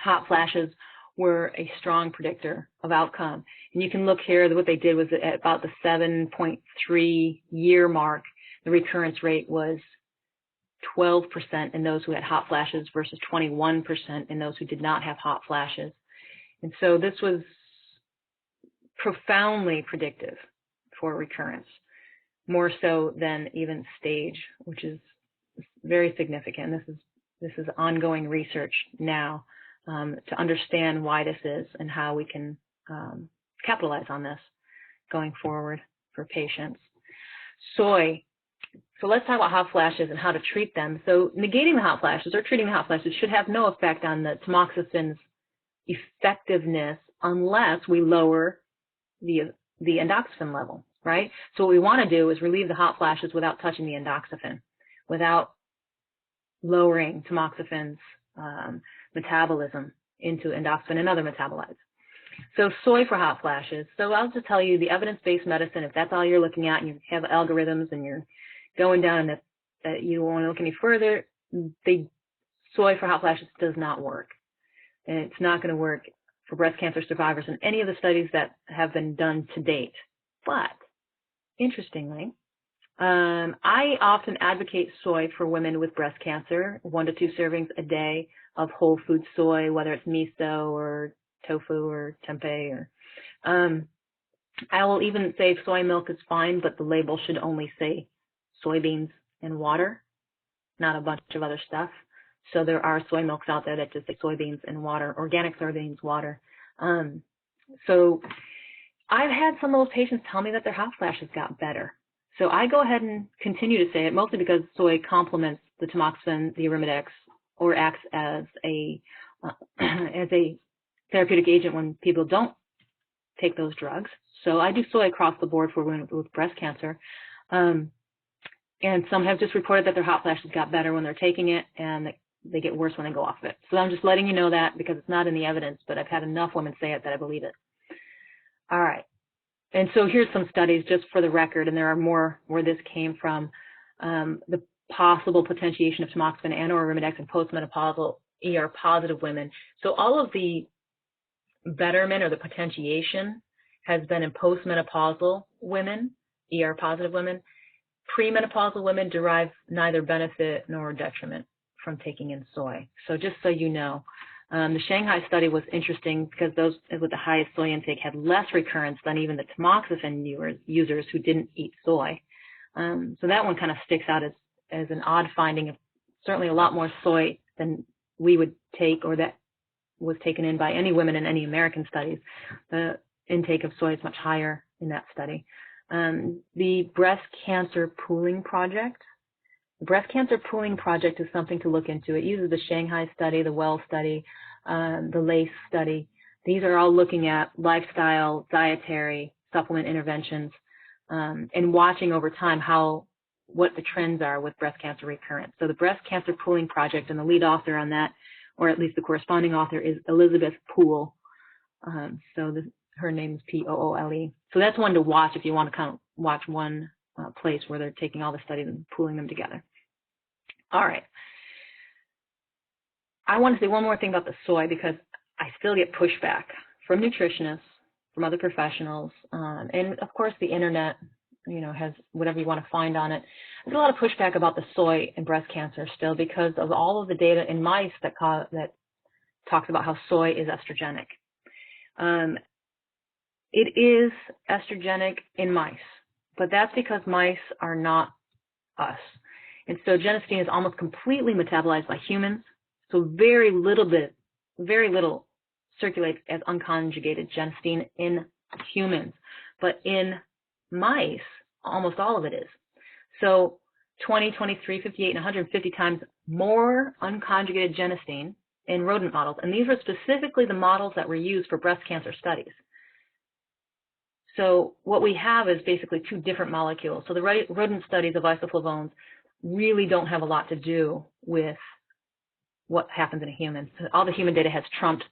Hot flashes were a strong predictor of outcome. And you can look here, what they did was at about the 7.3 year mark, the recurrence rate was 12% in those who had hot flashes versus 21% in those who did not have hot flashes. And so this was profoundly predictive for recurrence, more so than even stage, which is very significant. This is ongoing research now to understand why this is and how we can capitalize on this going forward for patients. Soy. So let's talk about hot flashes and how to treat them. So negating the hot flashes or treating the hot flashes should have no effect on the tamoxifan's effectiveness unless we lower the endoxifen level, right? So what we want to do is relieve the hot flashes without touching the endoxifen, without lowering tamoxifan's metabolism into endoxifen and other metabolites. So soy for hot flashes. So I'll just tell you the evidence-based medicine, if that's all you're looking at and you have algorithms and you're going down and that you don't want to look any further, soy for hot flashes does not work. And it's not going to work for breast cancer survivors in any of the studies that have been done to date. But interestingly, I often advocate soy for women with breast cancer, 1 to 2 servings a day of whole food soy, whether it's miso or tofu or tempeh. Or I will even say soy milk is fine, but the label should only say soybeans and water, not a bunch of other stuff. So there are soy milks out there that just say soybeans and water, organic soybeans, water. So I've had some of those patients tell me that their hot flashes got better. So I go ahead and continue to say it, mostly because soy complements the tamoxifen, the Arimidex, or acts as a therapeutic agent when people don't take those drugs. So I do soy across the board for women with breast cancer. And some have just reported that their hot flashes got better when they're taking it, and they get worse when they go off of it. So I'm just letting you know that because it's not in the evidence, but I've had enough women say it that I believe it. All right. And so here's some studies just for the record, and there are more where this came from. The possible potentiation of tamoxifen and or Arimidex in postmenopausal ER-positive women. So all of the betterment or the potentiation has been in postmenopausal women, ER-positive women. premenopausal women derive neither benefit nor detriment from taking in soy. So just so you know, the Shanghai study was interesting because those with the highest soy intake had less recurrence than even the tamoxifen users who didn't eat soy. So that one kind of sticks out as an odd finding of certainly a lot more soy than we would take or that was taken in by any women in any American studies. The intake of soy is much higher in that study. The Breast Cancer Pooling Project. The Breast Cancer Pooling Project is something to look into. It uses the Shanghai study, the Well study, the LACE study. These are all looking at lifestyle, dietary, supplement interventions, and watching over time what the trends are with breast cancer recurrence. So the Breast Cancer Pooling Project, and the lead author on that, or at least the corresponding author, is Elizabeth Poole. Her name is Poole. So that's one to watch if you want to kind of watch one place where they're taking all the studies and pooling them together. All right. I want to say one more thing about the soy because I still get pushback from nutritionists, from other professionals, and of course the internet, has whatever you want to find on it. There's a lot of pushback about the soy and breast cancer still because of all of the data in mice that talks about how soy is estrogenic. It is estrogenic in mice, but that's because mice are not us. And so genistein is almost completely metabolized by humans. So very little circulates as unconjugated genistein in humans, but in mice, almost all of it is. So 20, 23, 58, and 150 times more unconjugated genistein in rodent models. And these were specifically the models that were used for breast cancer studies. So what we have is basically two different molecules. So the rodent studies of isoflavones really don't have a lot to do with what happens in a human. So all the human data has trumped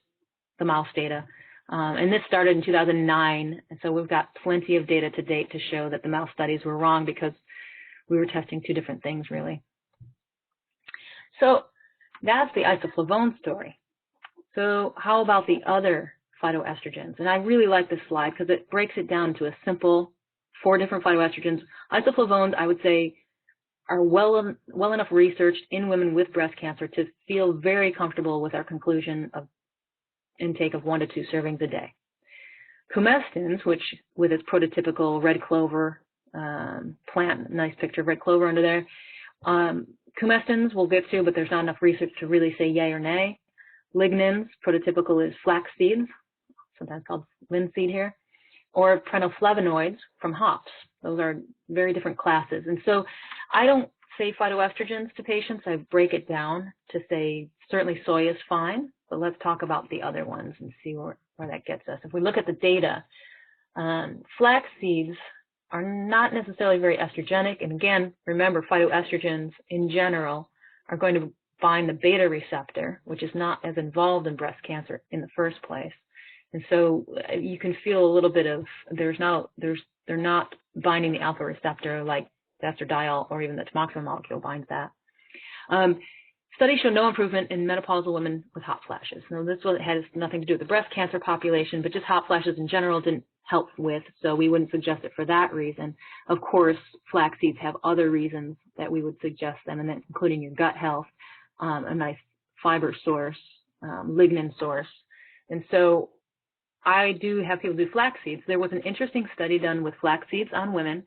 the mouse data. And this started in 2009. And so we've got plenty of data to date to show that the mouse studies were wrong because we were testing two different things, really. So that's the isoflavone story. So how about the other phytoestrogens? And I really like this slide because it breaks it down to a simple 4 different phytoestrogens. Isoflavones, I would say, are well enough researched in women with breast cancer to feel very comfortable with our conclusion of intake of 1 to 2 servings a day. Comestins, which with its prototypical red clover plant, nice picture of red clover under there. Comestins we'll get to, but there's not enough research to really say yay or nay. Lignans, prototypical is flax seeds, sometimes called linseed here, or prenoflavonoids from hops. Those are very different classes. And so I don't say phytoestrogens to patients. I break it down to say certainly soy is fine, but let's talk about the other ones and see where that gets us. If we look at the data, flax seeds are not necessarily very estrogenic. And again, remember, phytoestrogens in general are going to bind the beta receptor, which is not as involved in breast cancer in the first place. And so you can feel a little bit of they're not binding the alpha receptor like the estradiol or even the tamoxifen molecule binds that. Studies show no improvement in menopausal women with hot flashes. Now, this one has nothing to do with the breast cancer population, but just hot flashes in general didn't help with, so we wouldn't suggest it for that reason. Of course, flax seeds have other reasons that we would suggest them, and that's including your gut health, a nice fiber source, lignin source. And so I do have people do flax seeds. There was an interesting study done with flax seeds on women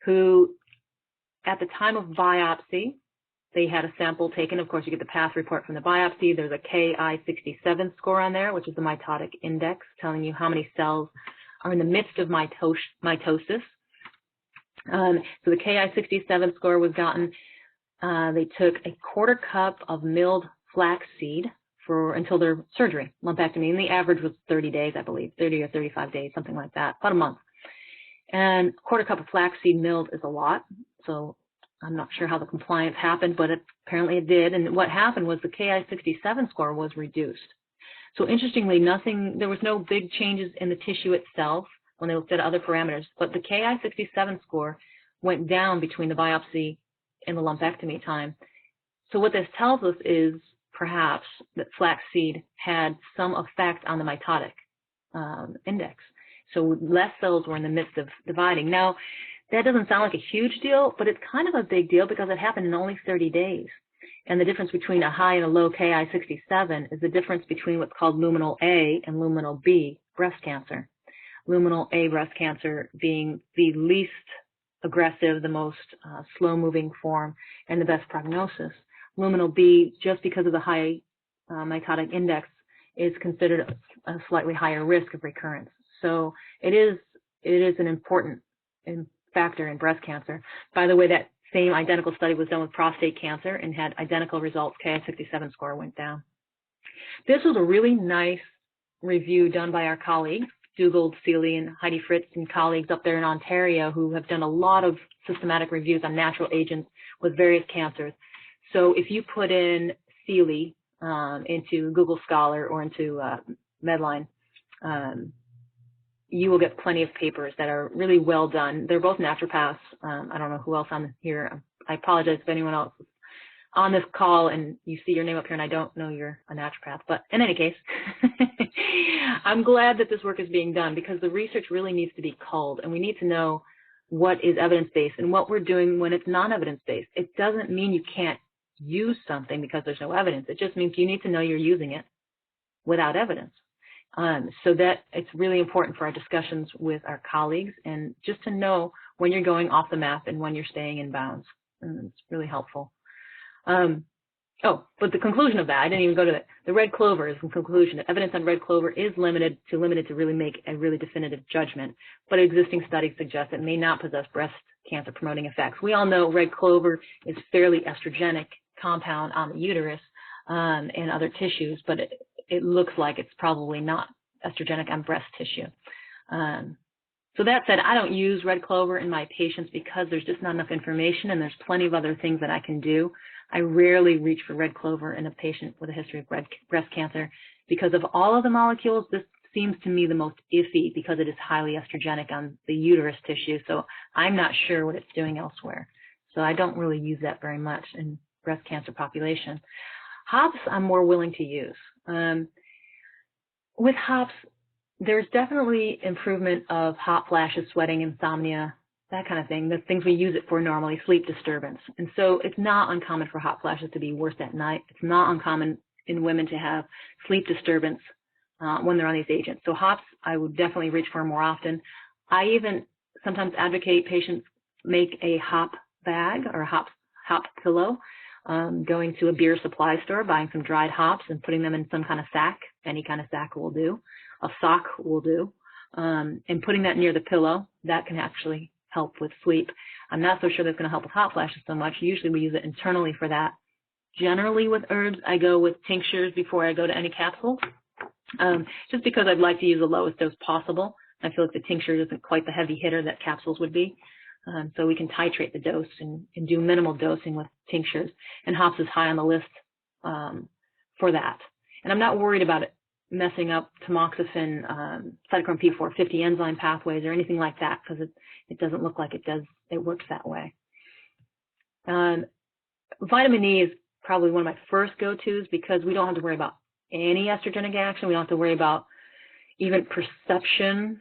who, at the time of biopsy, they had a sample taken. Of course, you get the path report from the biopsy. There's a Ki-67 score on there, which is the mitotic index, telling you how many cells are in the midst of mitosis. So the Ki-67 score was gotten. They took a 1/4 cup of milled flax seed until their surgery, lumpectomy, and the average was 30 days, I believe, 30 or 35 days, something like that, about a month. And 1/4 cup of flaxseed milled is a lot, so I'm not sure how the compliance happened, but apparently it did. And what happened was the Ki-67 score was reduced. So interestingly, there was no big changes in the tissue itself when they looked at other parameters, but the Ki-67 score went down between the biopsy and the lumpectomy time. So what this tells us is perhaps that flaxseed had some effect on the mitotic index. So less cells were in the midst of dividing. Now, That doesn't sound like a huge deal, but it's kind of a big deal because it happened in only 30 days. And the difference between a high and a low Ki-67 is the difference between what's called luminal A and luminal B breast cancer. Luminal A breast cancer being the least aggressive, the most slow-moving form, and the best prognosis. Luminal B, just because of the high mitotic index, is considered a slightly higher risk of recurrence. So it is an important factor in breast cancer. By the way, that same identical study was done with prostate cancer and had identical results. Ki-67 score went down. This was a really nice review done by our colleagues, Dugald, Seeley, and Heidi Fritz and colleagues up there in Ontario who have done a lot of systematic reviews on natural agents with various cancers. So if you put in Seeley into Google Scholar or into Medline, you will get plenty of papers that are really well done. They're both naturopaths. I don't know who else on here. I apologize if anyone else is on this call and you see your name up here and I don't know you're a naturopath. But in any case, I'm glad that this work is being done because the research really needs to be culled and we need to know what is evidence-based and what we're doing when it's non-evidence-based. It doesn't mean you can't use something because there's no evidence. It just means you need to know you're using it without evidence. So that it's really important for our discussions with our colleagues and just to know when you're going off the map and when you're staying in bounds. And it's really helpful. But the conclusion of that, I didn't even go to that. The red clover is the conclusion. Evidence on red clover is limited to really make a really definitive judgment. But existing studies suggest it may not possess breast cancer promoting effects. We all know red clover is fairly estrogenic compound on the uterus and other tissues, but it looks like it's probably not estrogenic on breast tissue. So that said, I don't use red clover in my patients because there's just not enough information and there's plenty of other things that I can do. I rarely reach for red clover in a patient with a history of breast cancer because of all of the molecules. This seems to me the most iffy because it is highly estrogenic on the uterus tissue. So I'm not sure what it's doing elsewhere. So I don't really use that very much in breast cancer population. Hops, I'm more willing to use. With hops, there's definitely improvement of hot flashes, sweating, insomnia, that kind of thing, the things we use it for normally, sleep disturbance. And so it's not uncommon for hot flashes to be worse at night. It's not uncommon in women to have sleep disturbance when they're on these agents. So hops, I would definitely reach for more often. I even sometimes advocate patients make a hop bag or a hop pillow, going to a beer supply store, buying some dried hops and putting them in some kind of sack. Any kind of sack will do. A sock will do. And putting that near the pillow, that can actually help with sleep. I'm not so sure that's going to help with hot flashes so much. Usually we use it internally for that. Generally with herbs, I go with tinctures before I go to any capsules, just because I'd like to use the lowest dose possible. I feel like the tincture isn't quite the heavy hitter that capsules would be. So we can titrate the dose and do minimal dosing with tinctures. And hops is high on the list for that. And I'm not worried about it messing up tamoxifen, cytochrome P450 enzyme pathways or anything like that because it doesn't look like it works that way. Vitamin E is probably one of my first go-tos because we don't have to worry about any estrogenic action. We don't have to worry about even perception,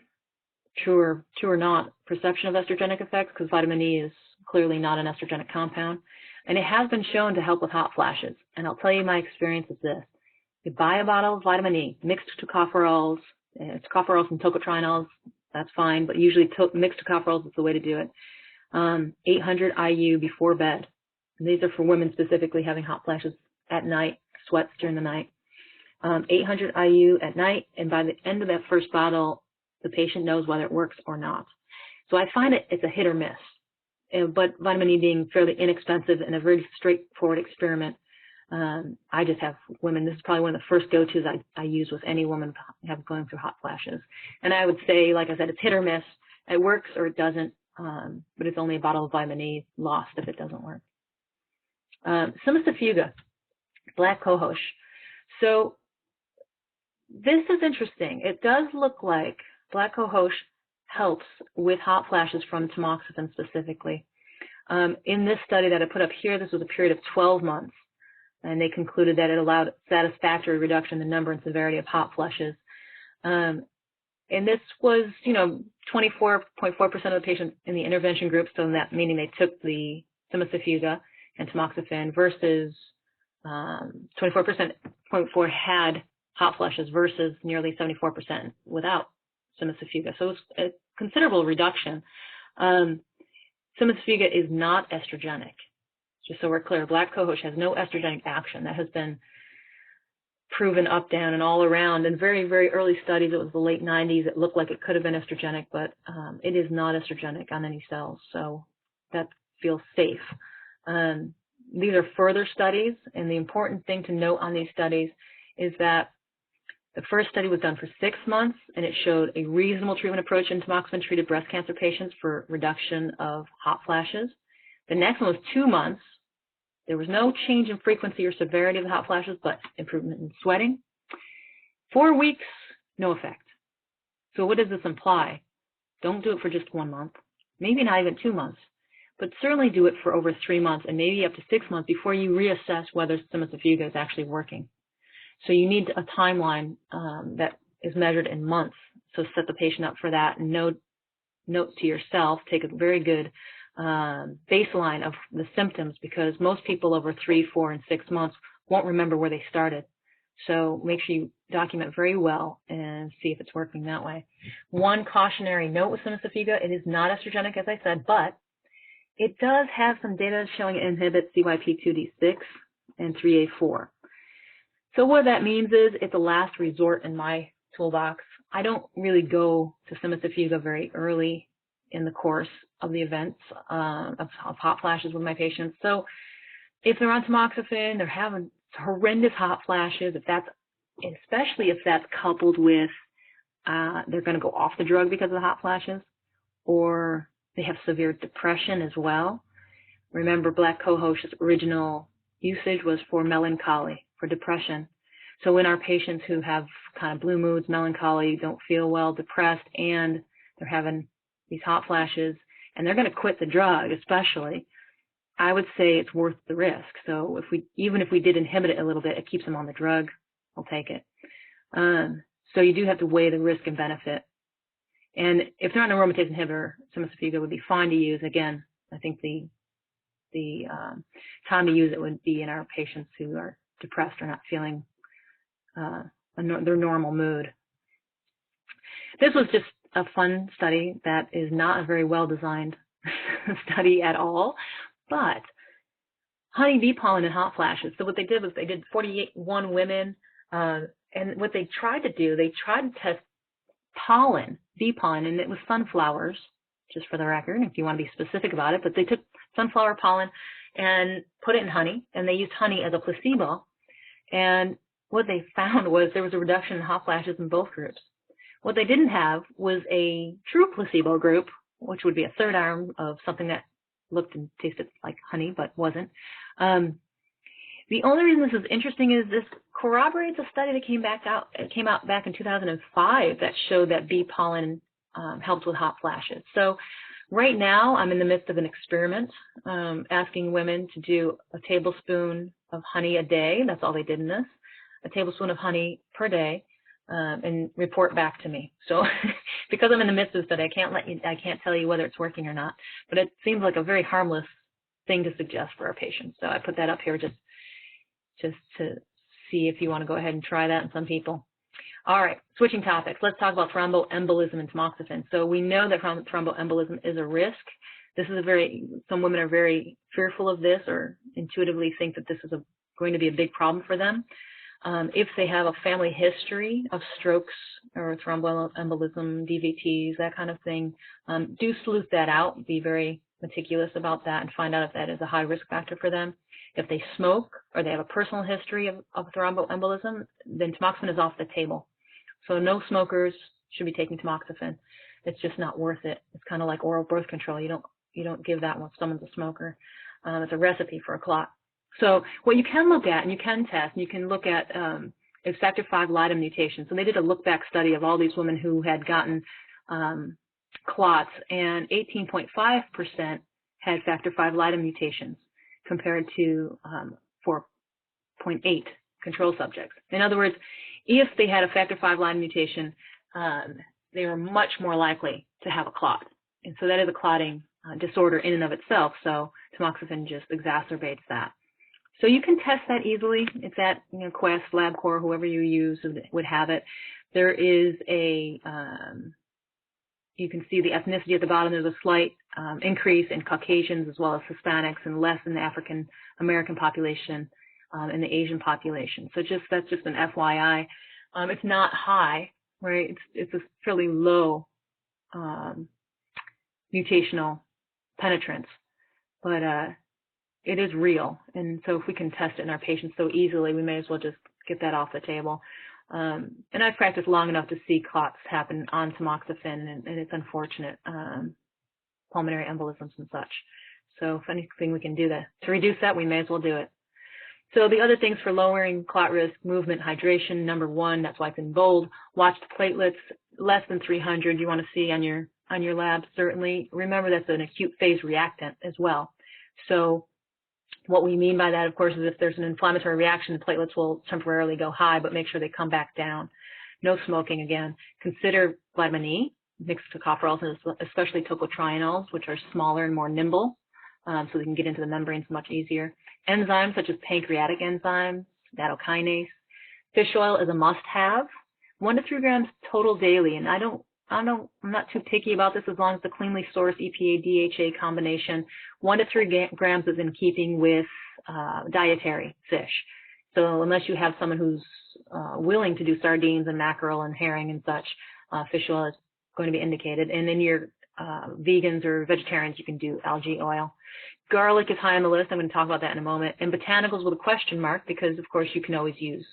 true or not, perception of estrogenic effects because vitamin E is clearly not an estrogenic compound. And it has been shown to help with hot flashes. And I'll tell you my experience is this. You buy a bottle of vitamin E, mixed tocopherols, tocopherols and tocotrienols, that's fine, but usually mixed tocopherols is the way to do it. 800 IU before bed. And these are for women specifically having hot flashes at night, sweats during the night. 800 IU at night, and by the end of that first bottle, the patient knows whether it works or not. So I find it's a hit or miss. But vitamin E being fairly inexpensive and a very straightforward experiment, I just have women, this is probably one of the first go-tos I use with any woman going through hot flashes. And I would say, like I said, it's hit or miss. It works or it doesn't, but it's only a bottle of vitamin E lost if it doesn't work. Simistifuga, black cohosh. So this is interesting. It does look like black cohosh helps with hot flashes from tamoxifen specifically. In this study that I put up here, this was a period of 12 months. And they concluded that it allowed satisfactory reduction in the number and severity of hot flushes. And this was, 24.4% of the patients in the intervention group, so that meaning they took the Cimicifuga and tamoxifen versus 24.4% had hot flashes versus nearly 74% without Cimicifuga. So it's a considerable reduction. Cimicifuga is not estrogenic. Just so we're clear, black cohosh has no estrogenic action. That has been proven up, down, and all around. In very, very early studies, it was the late 90s, it looked like it could have been estrogenic, but it is not estrogenic on any cells, so that feels safe. These are further studies, and the important thing to note on these studies is that the first study was done for 6 months, and it showed a reasonable treatment approach in tamoxifen-treated breast cancer patients for reduction of hot flashes. The next one was 2 months. There was no change in frequency or severity of the hot flashes, but improvement in sweating. 4 weeks, no effect. So what does this imply? Don't do it for just 1 month, maybe not even 2 months, but certainly do it for over 3 months and maybe up to 6 months before you reassess whether Cimicifuga is actually working. So you need a timeline that is measured in months. So set the patient up for that, and note to yourself, take a very good baseline of the symptoms, because most people over 3, 4, and 6 months won't remember where they started. So make sure you document very well and see if it's working that way. One cautionary note with Cimicifuga: it is not estrogenic, as I said, but it does have some data showing it inhibits CYP2D6 and 3A4. So what that means is it's a last resort in my toolbox. I don't really go to Cimicifuga very early in the course of the events of hot flashes with my patients. So if they're on tamoxifen, they're having horrendous hot flashes, especially if that's coupled with they're going to go off the drug because of the hot flashes, or they have severe depression as well. Remember, black cohosh's original usage was for melancholy, for depression. So in our patients who have kind of blue moods, melancholy, don't feel well, depressed, and they're having these hot flashes, and they're going to quit the drug especially, I would say it's worth the risk. So even if we did inhibit it a little bit, it keeps them on the drug, we'll take it. So you do have to weigh the risk and benefit. And if they're on an aromatase inhibitor, Cimicifuga would be fine to use. Again, I think the time to use it would be in our patients who are depressed or not feeling their normal mood. This was just a fun study that is not a very well-designed study at all, but honey bee pollen and hot flashes. So what they did was they did 41 women, and what they tried to do, they tried to test pollen, bee pollen, and it was sunflowers, just for the record, if you want to be specific about it, but they took sunflower pollen and put it in honey, and they used honey as a placebo, and what they found was there was a reduction in hot flashes in both groups. What they didn't have was a true placebo group, which would be a third arm of something that looked and tasted like honey but wasn't. The only reason this is interesting is this corroborates a study that came out back in 2005 that showed that bee pollen helped with hot flashes. So right now I'm in the midst of an experiment asking women to do a tablespoon of honey a day. That's all they did in this. A tablespoon of honey per day, and report back to me. So because I'm in the midst of the study, I can't tell you whether it's working or not, but it seems like a very harmless thing to suggest for our patients. So I put that up here just to see if you want to go ahead and try that in some people. All right, switching topics. Let's talk about thromboembolism and tamoxifen. So we know that thromboembolism is a risk. Some women are very fearful of this, or intuitively think that this is going to be a big problem for them. If they have a family history of strokes or thromboembolism, DVTs, that kind of thing, do sleuth that out. Be very meticulous about that and find out if that is a high risk factor for them. If they smoke or they have a personal history of thromboembolism, then tamoxifen is off the table. So no smokers should be taking tamoxifen. It's just not worth it. It's kind of like oral birth control. You don't give that when someone's a smoker. It's a recipe for a clot. So what you can look at, and you can test, and you can look at is factor V Leiden mutation. So they did a look-back study of all these women who had gotten clots, and 18.5% had factor V Leiden mutations compared to 4.8 control subjects. In other words, if they had a factor V Leiden mutation, they are much more likely to have a clot. And so that is a clotting disorder in and of itself. So tamoxifen just exacerbates that. So you can test that easily. It's at Quest, LabCorp, whoever you use would have it. There is a, you can see the ethnicity at the bottom. There's a slight increase in Caucasians as well as Hispanics, and less in the African American population and the Asian population. So that's just an FYI. It's not high, right? It's a fairly low mutational penetrance, but it is real. And so if we can test it in our patients so easily, we may as well just get that off the table. And I've practiced long enough to see clots happen on tamoxifen, and it's unfortunate, pulmonary embolisms and such. So if anything we can do to reduce that, we may as well do it. So the other things for lowering clot risk: movement, hydration. Number one, that's why it's in bold. Watch the platelets less than 300. You want to see on your lab, certainly. Remember, that's an acute phase reactant as well. So what we mean by that, of course, is if there's an inflammatory reaction, the platelets will temporarily go high, but make sure they come back down. No smoking again. Consider vitamin E, mixed tocopherols, especially tocotrienols, which are smaller and more nimble, so they can get into the membranes much easier. Enzymes such as pancreatic enzymes, nattokinase. Fish oil is a must-have. 1 to 3 grams total daily, and I'm not too picky about this as long as the cleanly sourced EPA-DHA combination. 1 to 3 grams is in keeping with dietary fish. So unless you have someone who's willing to do sardines and mackerel and herring and such, fish oil is going to be indicated. And then your vegans or vegetarians, you can do algae oil. Garlic is high on the list. I'm going to talk about that in a moment. And botanicals with a question mark, because of course you can always use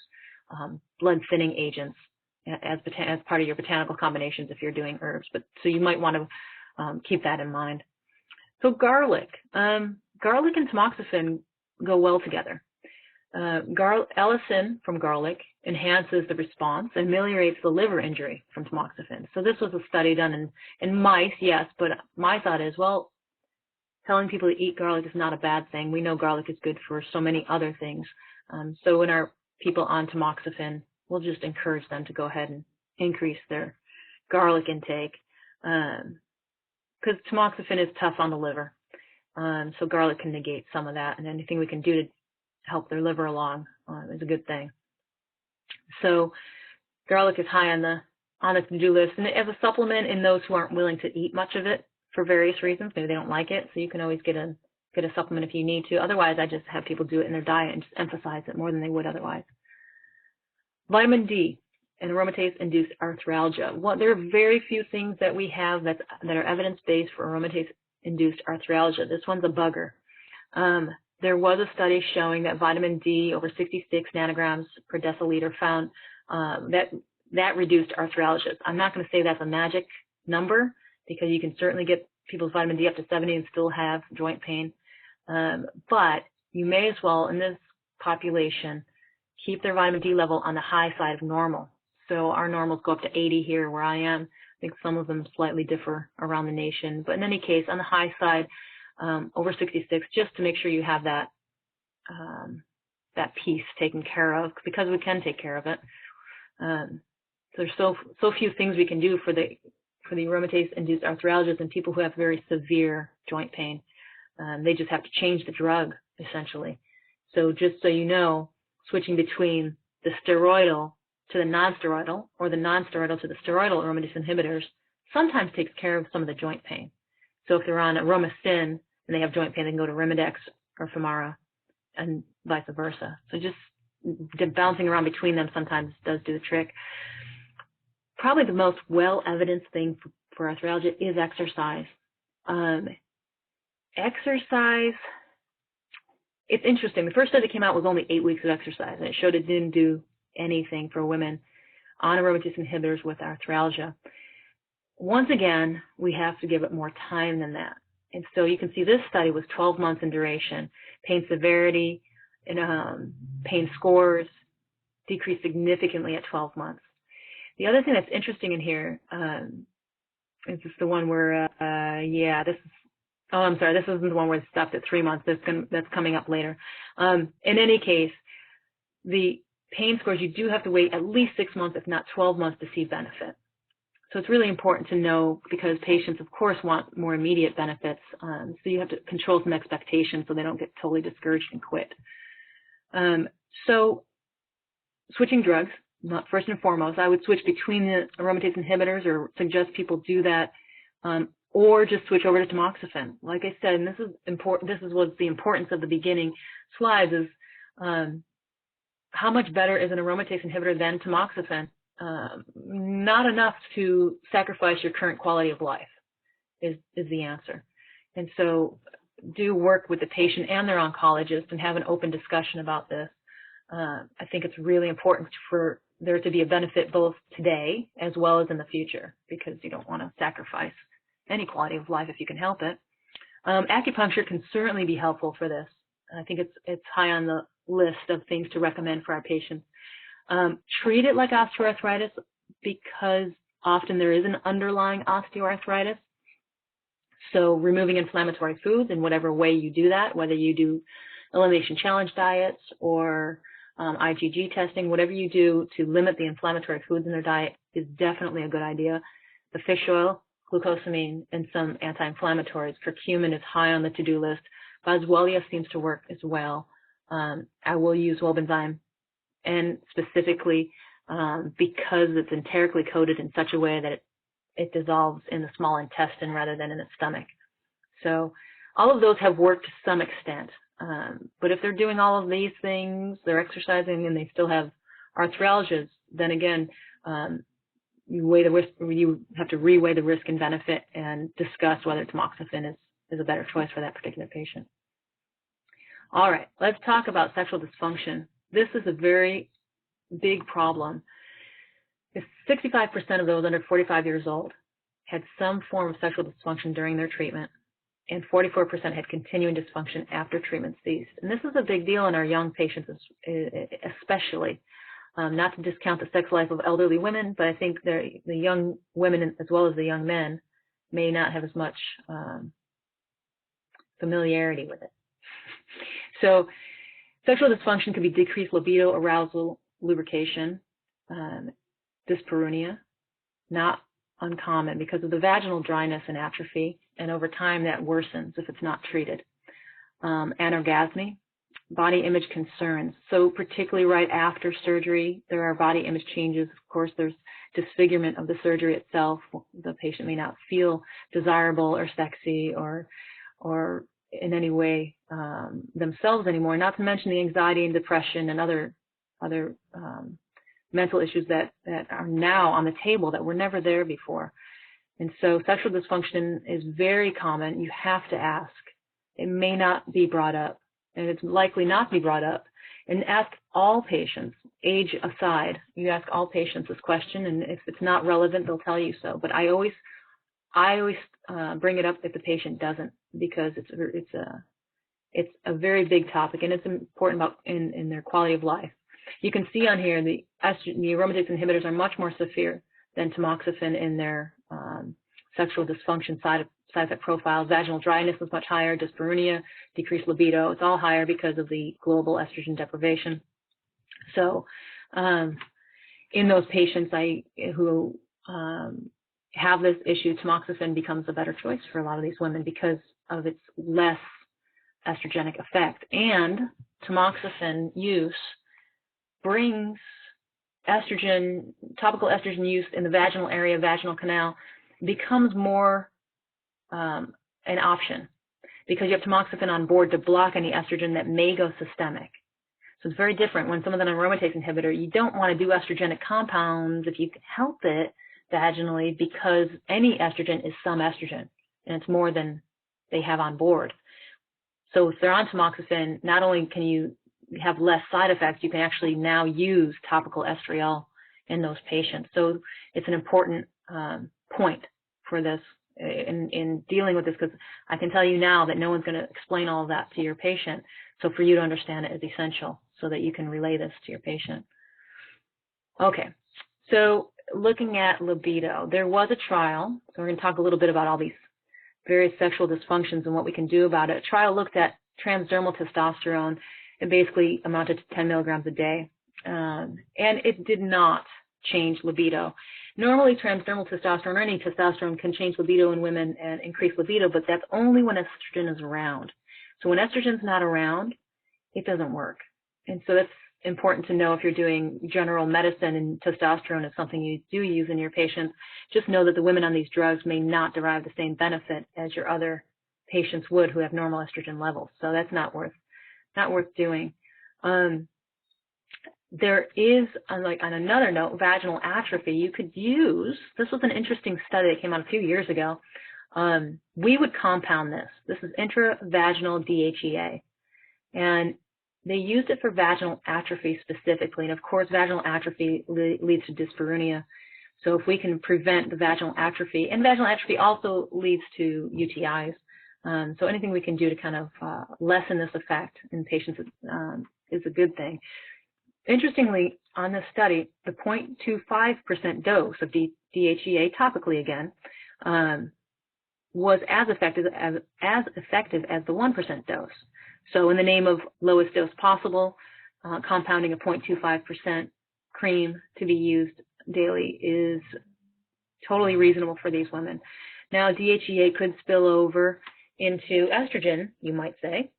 blood thinning agents as part of your botanical combinations if you're doing herbs. But so you might want to keep that in mind. So garlic and tamoxifen go well together. Allicin from garlic enhances the response and ameliorates the liver injury from tamoxifen. So this was a study done in mice, yes, but my thought is, well, telling people to eat garlic is not a bad thing. We know garlic is good for so many other things. So in our people on tamoxifen, we'll just encourage them to go ahead and increase their garlic intake, because tamoxifen is tough on the liver. So garlic can negate some of that, and anything we can do to help their liver along is a good thing. So garlic is high on the to-do list, and as a supplement in those who aren't willing to eat much of it for various reasons. Maybe they don't like it, so you can always get a supplement if you need to. Otherwise, I just have people do it in their diet and just emphasize it more than they would otherwise. Vitamin D and aromatase-induced arthralgia. Well, there are very few things that we have that are evidence-based for aromatase-induced arthralgia. This one's a bugger. There was a study showing that vitamin D over 66 nanograms per deciliter found that reduced arthralgia. I'm not going to say that's a magic number, because you can certainly get people's vitamin D up to 70 and still have joint pain. But you may as well, in this population, keep their vitamin D level on the high side of normal. So our normals go up to 80 here where I am. I think some of them slightly differ around the nation. But in any case, on the high side, over 66, just to make sure you have that piece taken care of, because we can take care of it. There's so few things we can do for the aromatase-induced arthralgias in people who have very severe joint pain. They just have to change the drug, essentially. So just so you know, switching between the steroidal to the non-steroidal, or the non-steroidal to the steroidal aromatase inhibitors, sometimes takes care of some of the joint pain. So if they're on aromacin and they have joint pain, they can go to Rimidex or Femara, and vice versa. So just bouncing around between them sometimes does do the trick. Probably the most well-evidenced thing for arthralgia is exercise. Exercise, it's interesting. The first study that came out was only 8 weeks of exercise, and it showed it didn't do anything for women on aromatase inhibitors with arthralgia. Once again, we have to give it more time than that. And so you can see this study was 12 months in duration. Pain severity and pain scores decreased significantly at 12 months. The other thing that's interesting in here is this the one where, this isn't the one where it stopped at 3 months. That's coming up later. In any case, the pain scores, you do have to wait at least 6 months, if not 12 months, to see benefit. So it's really important to know, because patients, of course, want more immediate benefits. So you have to control some expectations so they don't get totally discouraged and quit. So switching drugs, not first and foremost, I would switch between the aromatase inhibitors, or suggest people do that, or just switch over to tamoxifen. Like I said, and this is important. This is what's the importance of the beginning slides is how much better is an aromatase inhibitor than tamoxifen? Not enough to sacrifice your current quality of life is the answer. And so do work with the patient and their oncologist and have an open discussion about this. I think it's really important for there to be a benefit both today as well as in the future, because you don't want to sacrifice any quality of life if you can help it. Acupuncture can certainly be helpful for this. I think it's high on the list of things to recommend for our patients. Treat it like osteoarthritis, because often there is an underlying osteoarthritis. So removing inflammatory foods in whatever way you do that, whether you do elimination challenge diets or IgG testing, whatever you do to limit the inflammatory foods in their diet is definitely a good idea. The fish oil, glucosamine, and some anti-inflammatories. Curcumin is high on the to-do list. Boswellia seems to work as well. I will use wobenzym, and specifically because it's enterically coated in such a way that it dissolves in the small intestine rather than in the stomach. So all of those have worked to some extent. But if they're doing all of these things, they're exercising, and they still have arthralgias, then again, you have to reweigh the risk and benefit and discuss whether tamoxifen is a better choice for that particular patient. All right, let's talk about sexual dysfunction. This is a very big problem. 65% of those under 45 years old had some form of sexual dysfunction during their treatment, and 44% had continuing dysfunction after treatment ceased. And this is a big deal in our young patients especially. Not to discount the sex life of elderly women, but I think the young women as well as the young men may not have as much familiarity with it. So sexual dysfunction can be decreased libido, arousal, lubrication, dyspareunia, not uncommon because of the vaginal dryness and atrophy, and over time that worsens if it's not treated. Anorgasmy, body image concerns. So particularly right after surgery, there are body image changes. Of course, there's disfigurement of the surgery itself. The patient may not feel desirable or sexy or in any way themselves anymore, not to mention the anxiety and depression and other mental issues that are now on the table that were never there before. And so sexual dysfunction is very common. You have to ask. It may not be brought up, and it's likely not to be brought up. And ask all patients, age aside, you ask all patients this question, and if it's not relevant, they'll tell you so. But I always bring it up if the patient doesn't, because it's a very big topic, and it's important about in their quality of life. You can see on here the aromatase inhibitors are much more severe than tamoxifen in their sexual dysfunction side effect profile. Vaginal dryness is much higher, dyspareunia, decreased libido. It's all higher because of the global estrogen deprivation. So in those patients who have this issue, tamoxifen becomes a better choice for a lot of these women because of its less estrogenic effect. And tamoxifen use brings estrogen, topical estrogen use in the vaginal area, vaginal canal, becomes more an option because you have tamoxifen on board to block any estrogen that may go systemic. So it's very different. When someone's on an aromatase inhibitor, you don't want to do estrogenic compounds if you can help it vaginally, because any estrogen is some estrogen, and it's more than they have on board. So if they're on tamoxifen, not only can you have less side effects, you can actually now use topical estriol in those patients. So it's an important point for this in dealing with this, because I can tell you now that no one's going to explain all of that to your patient. So for you to understand it is essential so that you can relay this to your patient. Okay, so looking at libido, there was a trial. So we're going to talk a little bit about all these various sexual dysfunctions and what we can do about it. A trial looked at transdermal testosterone. It basically amounted to 10 milligrams a day, and it did not change libido. Normally, transdermal testosterone or any testosterone can change libido in women and increase libido, but that's only when estrogen is around. So when estrogen's not around, it doesn't work. And so that's important to know if you're doing general medicine and testosterone is something you do use in your patients. Just know that the women on these drugs may not derive the same benefit as your other patients would who have normal estrogen levels. So that's not worth doing. There is, like on another note, vaginal atrophy. You could use, this was an interesting study that came out a few years ago. We would compound this. This is intravaginal DHEA. And they used it for vaginal atrophy specifically. And of course, vaginal atrophy leads to dyspareunia. So if we can prevent the vaginal atrophy, and vaginal atrophy also leads to UTIs. So anything we can do to kind of lessen this effect in patients is a good thing. Interestingly, on this study, the 0.25% dose of DHEA topically again was as effective as the 1% dose. So in the name of lowest dose possible, compounding a 0.25% cream to be used daily is totally reasonable for these women. Now, DHEA could spill over into estrogen, you might say,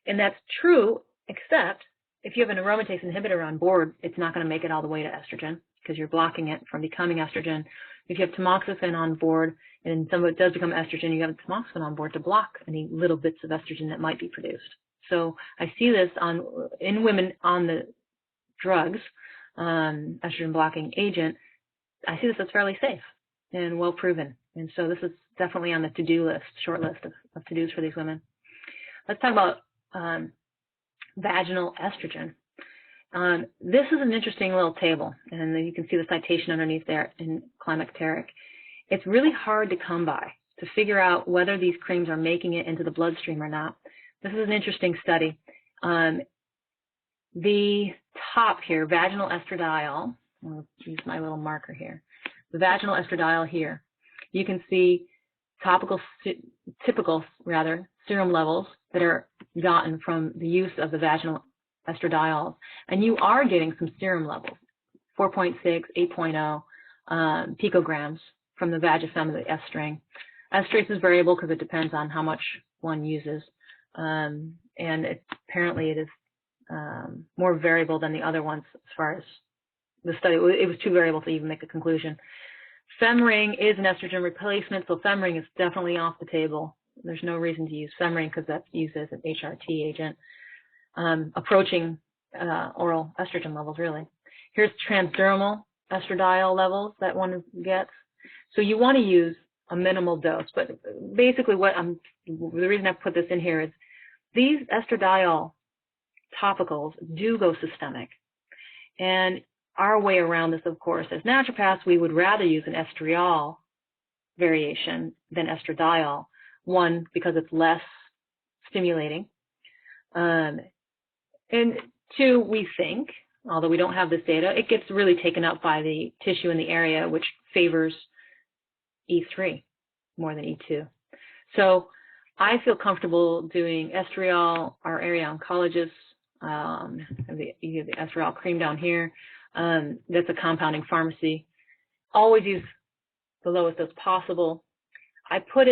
and that's true, except if you have an aromatase inhibitor on board, it's not going to make it all the way to estrogen because you're blocking it from becoming estrogen. If you have tamoxifen on board and some of it does become estrogen, you have tamoxifen on board to block any little bits of estrogen that might be produced. So I see this in women on the drugs, estrogen blocking agent. I see this as fairly safe and well proven. And so this is definitely on the to-do list, short list of to-dos for these women. Let's talk about vaginal estrogen. This is an interesting little table, and you can see the citation underneath there in Climacteric. It's really hard to come by to figure out whether these creams are making it into the bloodstream or not. This is an interesting study. The top here, vaginal estradiol, I'll use my little marker here, the vaginal estradiol here, you can see typical serum levels that are gotten from the use of the vaginal estradiol, and you are getting some serum levels, 4.6, 8.0 picograms from the Vagifem, the S string. S trace is variable because it depends on how much one uses, and apparently it is more variable than the other ones as far as the study. It was too variable to even make a conclusion. Femring is an estrogen replacement, so Femring is definitely off the table. There's no reason to use Femring because that's used as an HRT agent, approaching oral estrogen levels, really. Here's transdermal estradiol levels that one gets. So you want to use a minimal dose, but basically the reason I put this in here is these estradiol topicals do go systemic. And our way around this, of course, as naturopaths, we would rather use an estriol variation than estradiol. One, because it's less stimulating. And two, we think, although we don't have this data, it gets really taken up by the tissue in the area, which favors E3 more than E2. So I feel comfortable doing estriol. Our area oncologists, you have the estriol cream down here. That's a compounding pharmacy. Always use the lowest dose possible. I put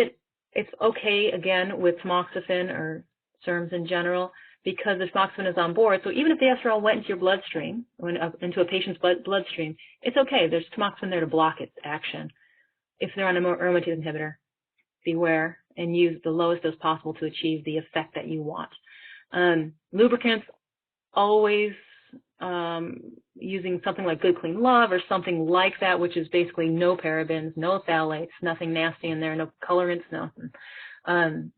it's okay, again, with tamoxifen or SERMs in general, because the tamoxifen is on board. So even if the estriol went into your bloodstream, into a patient's bloodstream, it's okay. There's tamoxifen there to block its action. If they're on an aromatase inhibitor, beware and use the lowest dose possible to achieve the effect that you want. Lubricants, always using something like Good Clean Love or something like that, which is basically no parabens, no phthalates, nothing nasty in there, no colorants, nothing.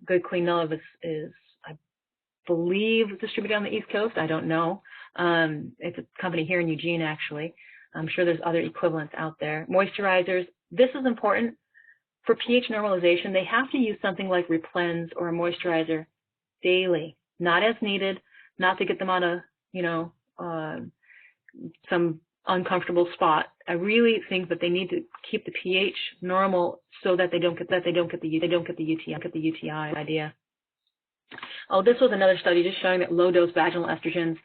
Good Clean Love is, I believe, distributed on the East Coast. I don't know. It's a company here in Eugene, actually. I'm sure there's other equivalents out there. Moisturizers. This is important. For pH normalization, they have to use something like Replens or a moisturizer daily, not as needed, not to get them on a, some uncomfortable spot. I really think that they need to keep the pH normal so that they don't get the UTI idea. Oh, this was another study just showing that low dose vaginal estrogens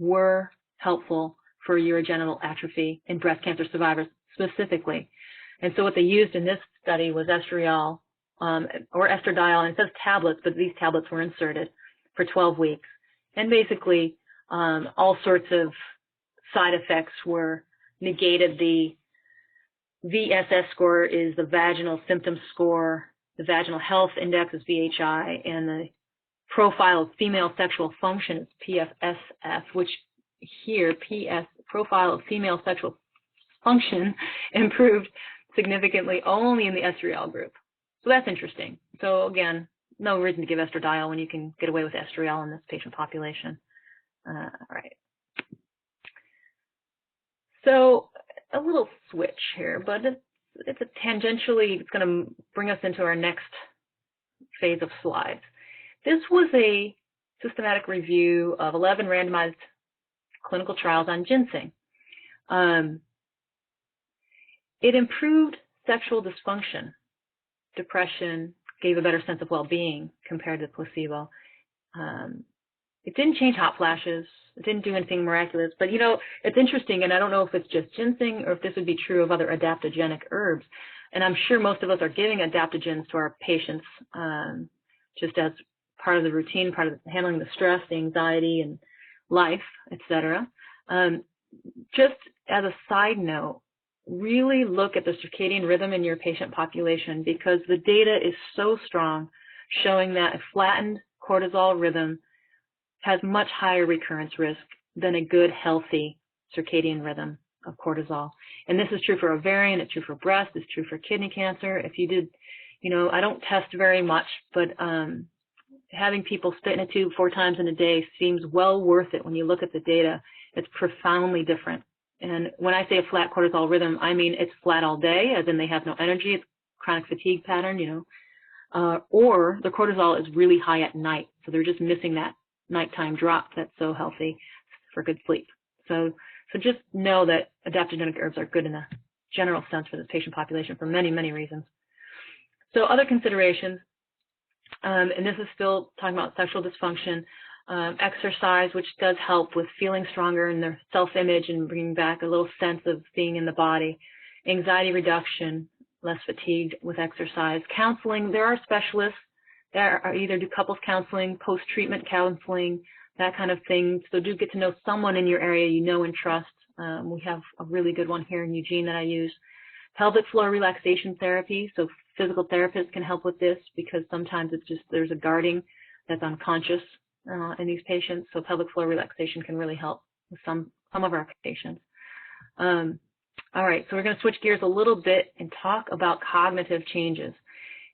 were helpful for urogenital atrophy in breast cancer survivors. specifically. And so what they used in this study was estriol or estradiol, and it says tablets, but these tablets were inserted for 12 weeks. And basically, all sorts of side effects were negated. The VSS score is the vaginal symptom score, the vaginal health index is VHI, and the profile of female sexual function is PFSF, which here, profile of female sexual function improved significantly only in the estriol group. So that's interesting. So again, no reason to give estradiol when you can get away with estriol in this patient population. All right. So a little switch here, but it's going to bring us into our next phase of slides. This was a systematic review of 11 randomized clinical trials on ginseng. It improved sexual dysfunction, depression, gave a better sense of well-being compared to placebo. It didn't change hot flashes. It didn't do anything miraculous. But, you know, it's interesting, and I don't know if it's just ginseng or if this would be true of other adaptogenic herbs. And I'm sure most of us are giving adaptogens to our patients just as part of the routine, part of handling the stress, the anxiety, and life, etc. Just as a side note, really look at the circadian rhythm in your patient population, because the data is so strong showing that a flattened cortisol rhythm has much higher recurrence risk than a good, healthy circadian rhythm of cortisol. And this is true for ovarian, it's true for breast, it's true for kidney cancer. If you did, you know, I don't test very much, but having people spit in a tube 4 times in a day seems well worth it when you look at the data. It's profoundly different. And when I say a flat cortisol rhythm, I mean it's flat all day, as in they have no energy, it's chronic fatigue pattern, you know, or the cortisol is really high at night, so they're just missing that nighttime drop that's so healthy for good sleep. So just know that adaptogenic herbs are good in a general sense for this patient population for many, many reasons. So other considerations, and this is still talking about sexual dysfunction, exercise, which does help with feeling stronger in their self-image and bringing back a little sense of being in the body, anxiety reduction, less fatigued with exercise, counseling. There are specialists that are either do couples counseling, post-treatment counseling, that kind of thing. So do get to know someone in your area you know and trust. We have a really good one here in Eugene that I use. Pelvic floor relaxation therapy. So physical therapists can help with this, because sometimes it's just there's a guarding that's unconscious in these patients. So pelvic floor relaxation can really help with some of our patients. All right, so we're going to switch gears a little bit and talk about cognitive changes.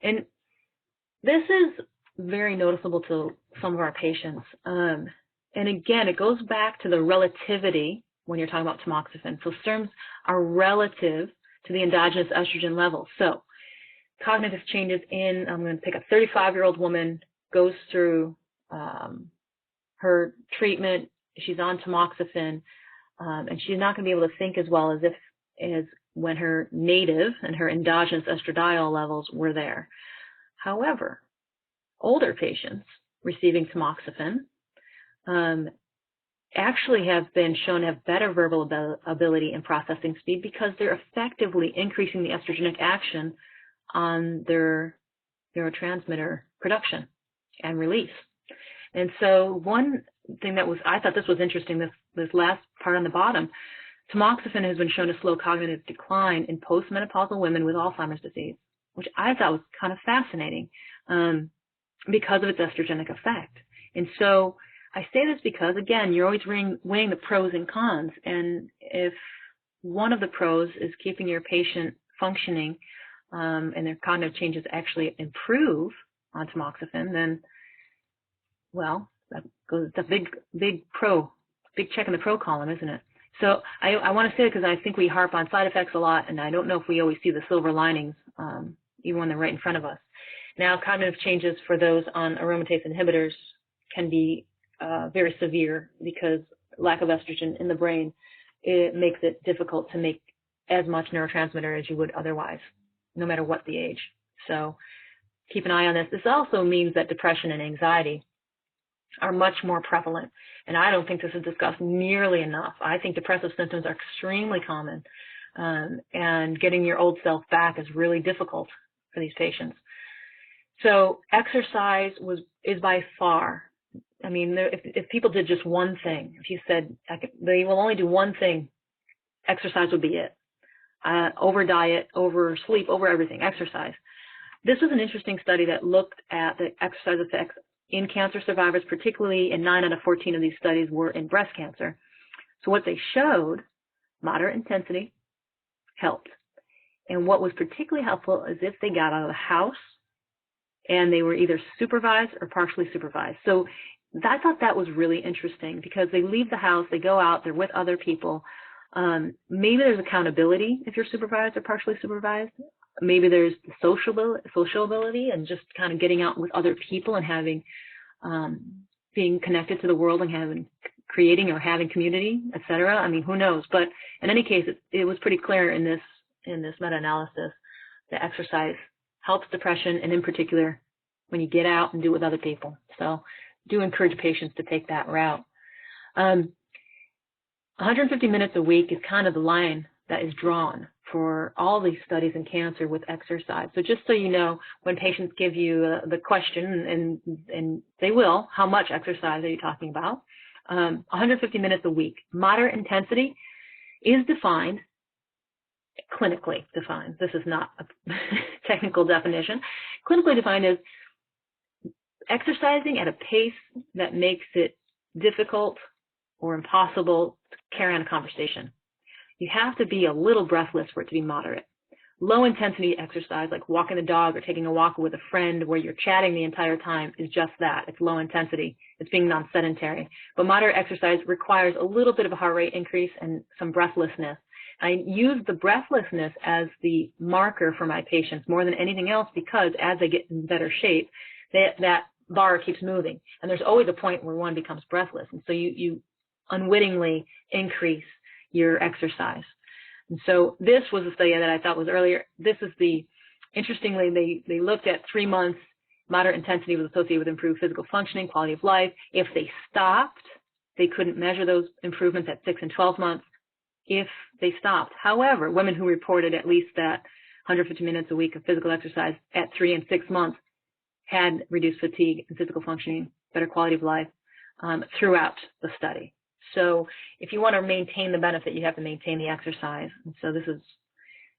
And this is very noticeable to some of our patients. And again, it goes back to the relativity when you're talking about tamoxifen. So SERMs are relative to the endogenous estrogen level. So cognitive changes in, I'm going to pick a 35-year-old woman, goes through her treatment, she's on tamoxifen, and she's not going to be able to think as well as when her native and her endogenous estradiol levels were there. However, older patients receiving tamoxifen actually have been shown to have better verbal ability and processing speed, because they're effectively increasing the estrogenic action on their neurotransmitter production and release. And so one thing that I thought this was interesting, this last part on the bottom, tamoxifen has been shown to slow cognitive decline in postmenopausal women with Alzheimer's disease, which I thought was kind of fascinating because of its estrogenic effect. And so I say this because, again, you're always weighing the pros and cons. And if one of the pros is keeping your patient functioning and their cognitive changes actually improve on tamoxifen, then, well, that's a big check in the pro column, isn't it? So I want to say it because I think we harp on side effects a lot, and I don't know if we always see the silver linings, even when they're right in front of us. Now, cognitive changes for those on aromatase inhibitors can be very severe, because lack of estrogen in the brain, it makes it difficult to make as much neurotransmitter as you would otherwise, no matter what the age. So keep an eye on this. This also means that depression and anxiety are much more prevalent, and I don't think this is discussed nearly enough. I think depressive symptoms are extremely common, and getting your old self back is really difficult for these patients. So exercise is by far, I mean, if people did just one thing, if you said they will only do one thing, exercise would be it. Over diet, over sleep, over everything, exercise. This was an interesting study that looked at the exercise effects in cancer survivors, particularly in 9 out of 14 of these studies were in breast cancer. So what they showed, moderate intensity helped. And what was particularly helpful is if they got out of the house and they were either supervised or partially supervised. So I thought that was really interesting because they leave the house, they go out, they're with other people. Maybe there's accountability if you're supervised or partially supervised. Maybe there's the sociability and just kind of getting out with other people and having, being connected to the world and creating or having community, etc. I mean, who knows? But in any case, it was pretty clear in this meta-analysis that exercise helps depression, and in particular, when you get out and do it with other people. So do encourage patients to take that route. 150 minutes a week is kind of the line that is drawn for all these studies in cancer with exercise. So just so you know, when patients give you the question, and they will, how much exercise are you talking about? 150 minutes a week. Moderate intensity is defined, clinically defined. This is not a technical definition. Clinically defined as exercising at a pace that makes it difficult or impossible to carry on a conversation. You have to be a little breathless for it to be moderate. Low intensity exercise, like walking the dog or taking a walk with a friend where you're chatting the entire time, is just that. It's low intensity. It's being non-sedentary. But moderate exercise requires a little bit of a heart rate increase and some breathlessness. I use the breathlessness as the marker for my patients more than anything else because as they get in better shape, that bar keeps moving. And there's always a point where one becomes breathless. And so you unwittingly increase your exercise. And so this was a study that I thought was earlier. This is interestingly, they looked at 3 months. Moderate intensity was associated with improved physical functioning, quality of life. If they stopped, they couldn't measure those improvements at 6 and 12 months if they stopped. However, women who reported at least that 150 minutes a week of physical exercise at 3 and 6 months had reduced fatigue and physical functioning, better quality of life throughout the study. So if you want to maintain the benefit, you have to maintain the exercise. And so this is,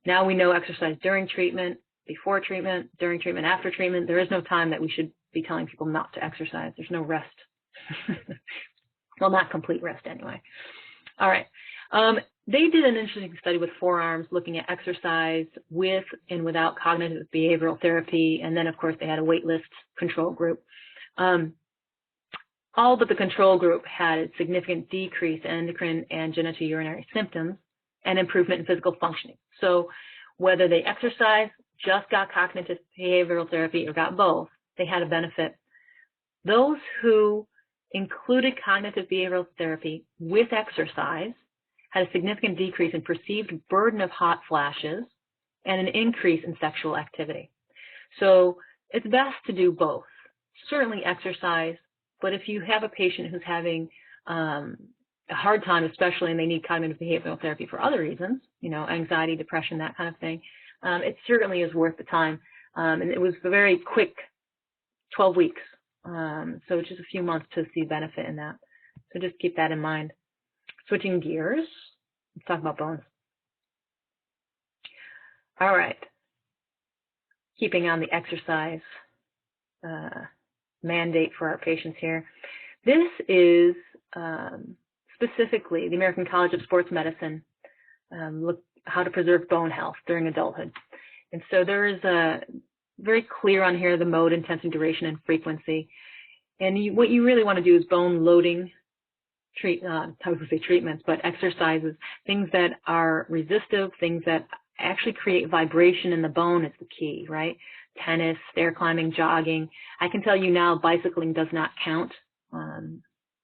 now we know exercise during treatment, before treatment, during treatment, after treatment. There is no time that we should be telling people not to exercise. There's no rest. Well, not complete rest anyway. All right. They did an interesting study with forearms looking at exercise with and without cognitive behavioral therapy. And then, of course, they had a waitlist control group. All but the control group had a significant decrease in endocrine and genitourinary symptoms and improvement in physical functioning. So whether they exercised, just got cognitive behavioral therapy, or got both, they had a benefit. Those who included cognitive behavioral therapy with exercise had a significant decrease in perceived burden of hot flashes and an increase in sexual activity. So it's best to do both. Certainly exercise, but if you have a patient who's having a hard time, especially, and they need cognitive behavioral therapy for other reasons, you know, anxiety, depression, that kind of thing, it certainly is worth the time. And it was a very quick 12 weeks. So just a few months to see benefit in that. So just keep that in mind. Switching gears, let's talk about bones. All right. Keeping on the exercise mandate for our patients here. This is specifically the American College of Sports Medicine, look how to preserve bone health during adulthood. And so there is a very clear on here the mode, intensity, duration, and frequency. And what you really want to do is bone loading I would say treatments, but exercises, things that are resistive, things that actually create vibration in the bone is the key, right? Tennis, stair climbing, jogging. I can tell you now bicycling does not count.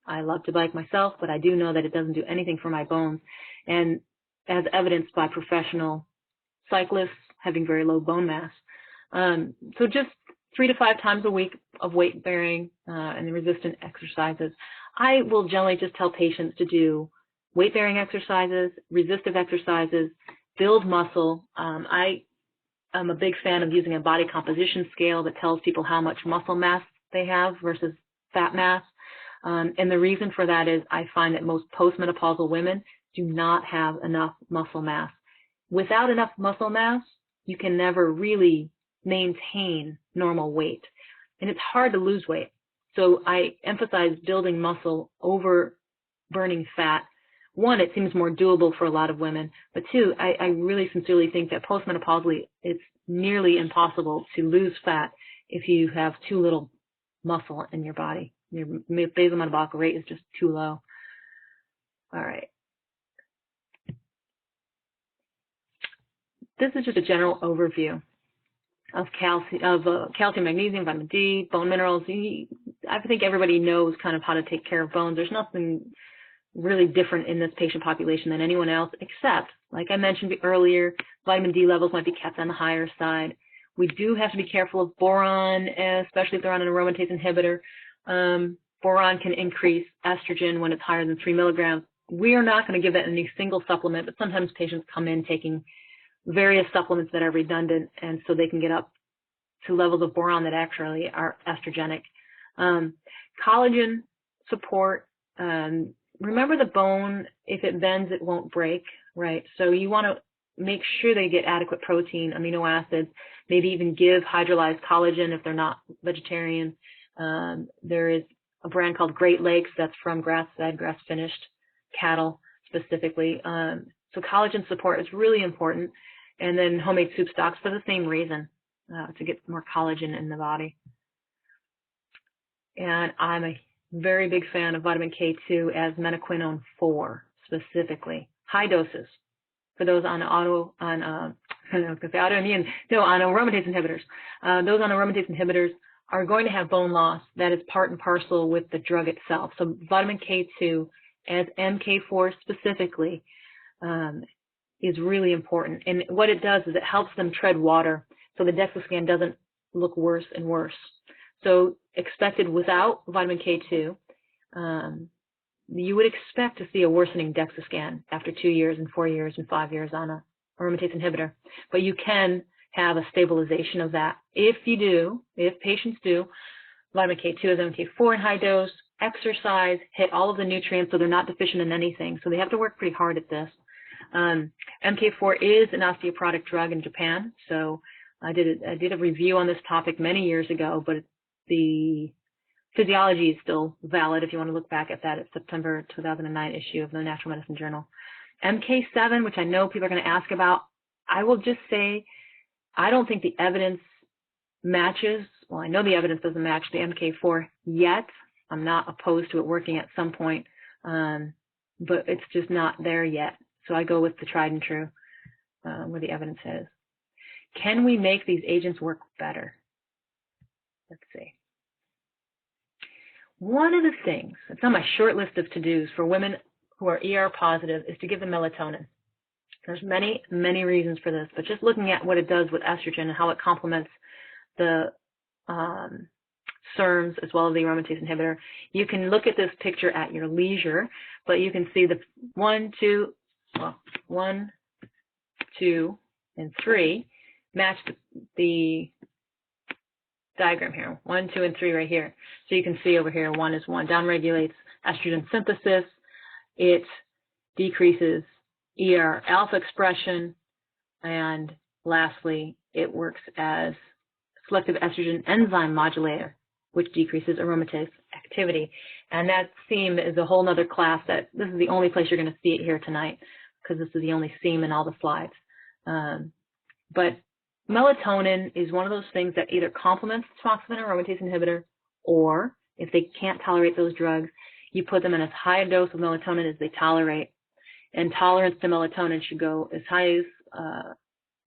I love to bike myself, but I do know that it doesn't do anything for my bones. And as evidenced by professional cyclists having very low bone mass. So just 3 to 5 times a week of weight bearing and resistant exercises. I will generally just tell patients to do weight bearing exercises, resistive exercises, build muscle. I am a big fan of using a body composition scale that tells people how much muscle mass they have versus fat mass. And the reason for that is I find that most postmenopausal women do not have enough muscle mass. Without enough muscle mass, you can never really maintain normal weight. And it's hard to lose weight. So I emphasize building muscle over burning fat. One, it seems more doable for a lot of women. But two, I really sincerely think that postmenopausally, it's nearly impossible to lose fat if you have too little muscle in your body. Your basal metabolic rate is just too low. All right. This is just a general overview of calcium, magnesium, vitamin D, bone minerals. I think everybody knows kind of how to take care of bones. There's nothing really different in this patient population than anyone else, except, like I mentioned earlier, vitamin D levels might be kept on the higher side. We do have to be careful of boron, especially if they're on an aromatase inhibitor. Boron can increase estrogen when it's higher than 3 milligrams. We are not going to give that in any single supplement, but sometimes patients come in taking various supplements that are redundant, and so they can get up to levels of boron that actually are estrogenic. Collagen support. Remember the bone, if it bends, it won't break, right? So you want to make sure they get adequate protein, amino acids, maybe even give hydrolyzed collagen if they're not vegetarian. There is a brand called Great Lakes that's from grass-fed, grass-finished cattle specifically. So collagen support is really important. And then homemade soup stocks for the same reason, to get more collagen in the body. And I'm a very big fan of vitamin K2 as menoquinone 4 specifically. High doses for those on aromatase inhibitors. Those on aromatase inhibitors are going to have bone loss that is part and parcel with the drug itself. So vitamin K2 as MK4 specifically is really important. And what it does is it helps them tread water so the DEXA scan doesn't look worse and worse. So expected without vitamin K2, you would expect to see a worsening DEXA scan after 2 years and 4 years and 5 years on a aromatase inhibitor. But you can have a stabilization of that. If patients do, vitamin K2 as MK4 in high dose, exercise, hit all of the nutrients so they're not deficient in anything. So they have to work pretty hard at this. MK4 is an osteoporotic drug in Japan, so I did a review on this topic many years ago, but the physiology is still valid if you want to look back at that. It's September 2009 issue of the Natural Medicine Journal. MK7, which I know people are going to ask about, I will just say I don't think the evidence matches. Well, I know the evidence doesn't match the MK4 yet. I'm not opposed to it working at some point, but it's just not there yet. So I go with the tried and true, where the evidence is. Can we make these agents work better? Let's see. One of the things that's on my short list of to-dos for women who are ER positive is to give them melatonin. There's many, many reasons for this, but just looking at what it does with estrogen and how it complements the SERMs as well as the aromatase inhibitor. You can look at this picture at your leisure, but you can see the 1, 2, and 3 match the diagram here. 1, 2, and 3 right here. So you can see over here, 1 is 1 downregulates estrogen synthesis. It decreases ER alpha expression, and lastly, it works as selective estrogen enzyme modulator, which decreases aromatase activity. And that theme is a whole other class that this is the only place you're going to see it here tonight, because this is the only theme in all the slides. But melatonin is one of those things that either complements tamoxifen or aromatase inhibitor, or if they can't tolerate those drugs, you put them in as high a dose of melatonin as they tolerate. And tolerance to melatonin should go as high as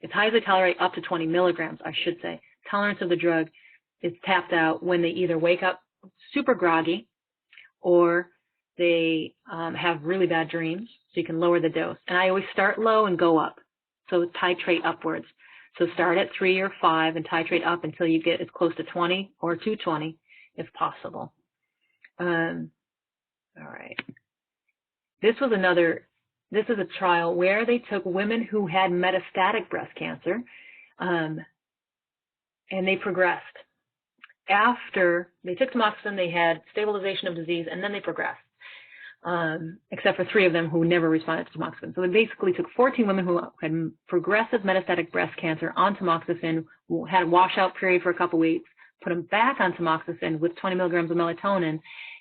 they tolerate, up to 20 milligrams, I should say. Tolerance of the drug is tapped out when they either wake up super groggy or they have really bad dreams, so you can lower the dose. And I always start low and go up, so titrate upwards. So start at 3 or 5 and titrate up until you get as close to 20 or 220 if possible. All right. This was another this is a trial where they took women who had metastatic breast cancer, and they progressed. After they took tamoxifen, they had stabilization of disease, and then they progressed, except for 3 of them who never responded to tamoxifen. So they basically took 14 women who had progressive metastatic breast cancer on tamoxifen, had a washout period for a couple weeks, put them back on tamoxifen with 20 milligrams of melatonin,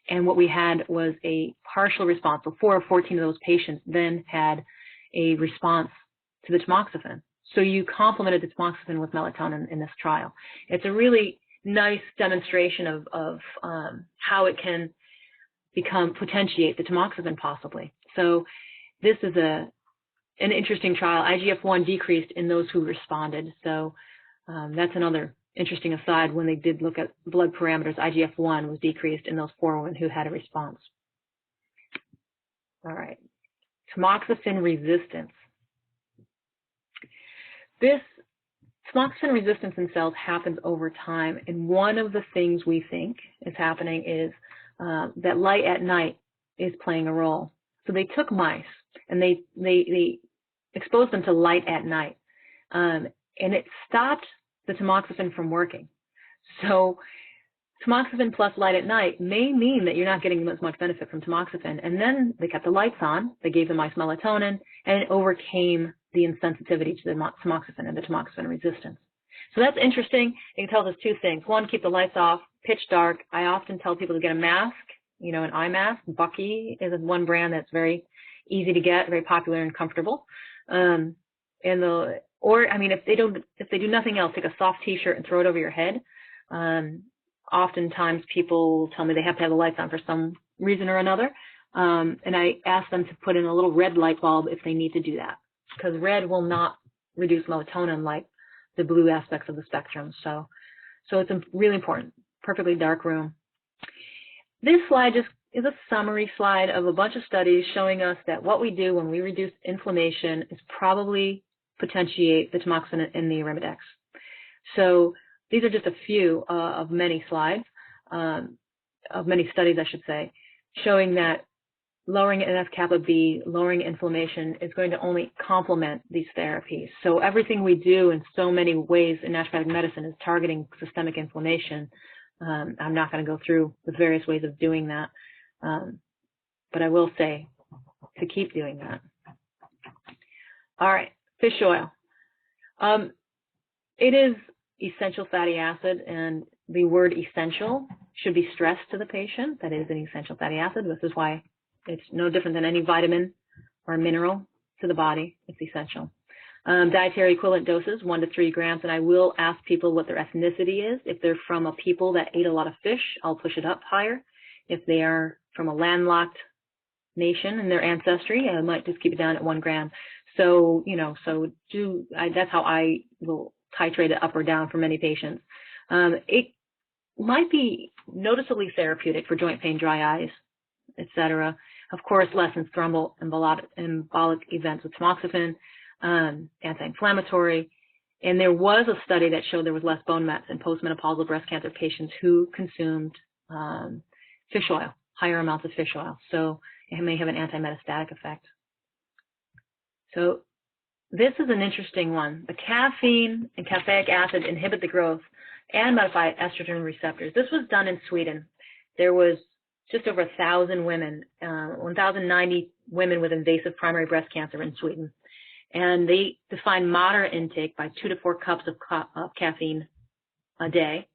and what we had was a partial response. So 4 of 14 of those patients then had a response to the tamoxifen. So you complemented the tamoxifen with melatonin in this trial. It's a really nice demonstration of how it can potentiate the tamoxifen possibly. So this is an interesting trial. IGF-1 decreased in those who responded. So that's another interesting aside. When they did look at blood parameters, IGF-1 was decreased in those 4 women who had a response. All right, tamoxifen resistance. This tamoxifen resistance in cells happens over time, and one of the things we think is happening is that light at night is playing a role. So they took mice and they exposed them to light at night, and it stopped the tamoxifen from working. So tamoxifen plus light at night may mean that you're not getting as much benefit from tamoxifen. And then they kept the lights on, they gave the mice melatonin, and it overcame the insensitivity to the tamoxifen and the tamoxifen resistance. So that's interesting. It tells us 2 things. 1, keep the lights off, pitch dark. I often tell people to get a mask, an eye mask. Bucky is one brand that's very easy to get, very popular and comfortable. If they do nothing else, take a soft T-shirt and throw it over your head. Oftentimes people tell me they have to have the lights on for some reason or another, and I ask them to put in a little red light bulb if they need to do that, because red will not reduce melatonin like the blue aspects of the spectrum. So it's really important. Perfectly dark room. This slide just is a summary slide of a bunch of studies showing us that what we do when we reduce inflammation is probably potentiate the tamoxifen in the Arimidex. So these are just a few of many slides, of many studies, I should say, showing that lowering NF-kappa B, lowering inflammation is going to only complement these therapies. So everything we do in so many ways in naturopathic medicine is targeting systemic inflammation. I'm not going to go through the various ways of doing that, but I will say to keep doing that. All right, fish oil. It is essential fatty acid, and the word essential should be stressed to the patient. That is an essential fatty acid. This is why it's no different than any vitamin or mineral to the body. It's essential. Dietary equivalent doses, 1 to 3 grams, and I will ask people what their ethnicity is. If they're from a people that ate a lot of fish, I'll push it up higher. If they are from a landlocked nation in their ancestry, I might just keep it down at 1 gram. So, that's how I will titrate it up or down for many patients. It might be noticeably therapeutic for joint pain, dry eyes, etc. Of course, lessens thromboembolic events with tamoxifen, anti-inflammatory. And there was a study that showed there was less bone mets in postmenopausal breast cancer patients who consumed fish oil, higher amounts of fish oil. So it may have an anti-metastatic effect. So this is an interesting one. The caffeine and caffeic acid inhibit the growth and modify estrogen receptors. This was done in Sweden. There was just over 1,000 women, 1,090 women with invasive primary breast cancer in Sweden. And they defined moderate intake by 2 to 4 cups of caffeine a day,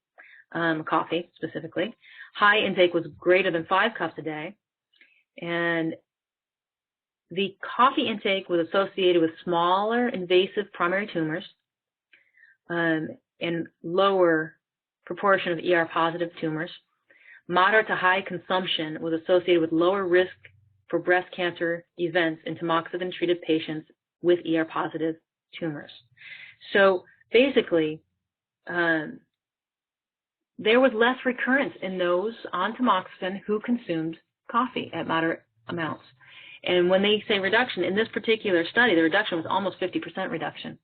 coffee specifically. High intake was greater than 5 cups a day. And the coffee intake was associated with smaller invasive primary tumors and lower proportion of ER-positive tumors. Moderate to high consumption was associated with lower risk for breast cancer events in tamoxifen-treated patients with ER-positive tumors. So basically, there was less recurrence in those on tamoxifen who consumed coffee at moderate amounts. And when they say reduction, in this particular study, the reduction was almost 50% reduction.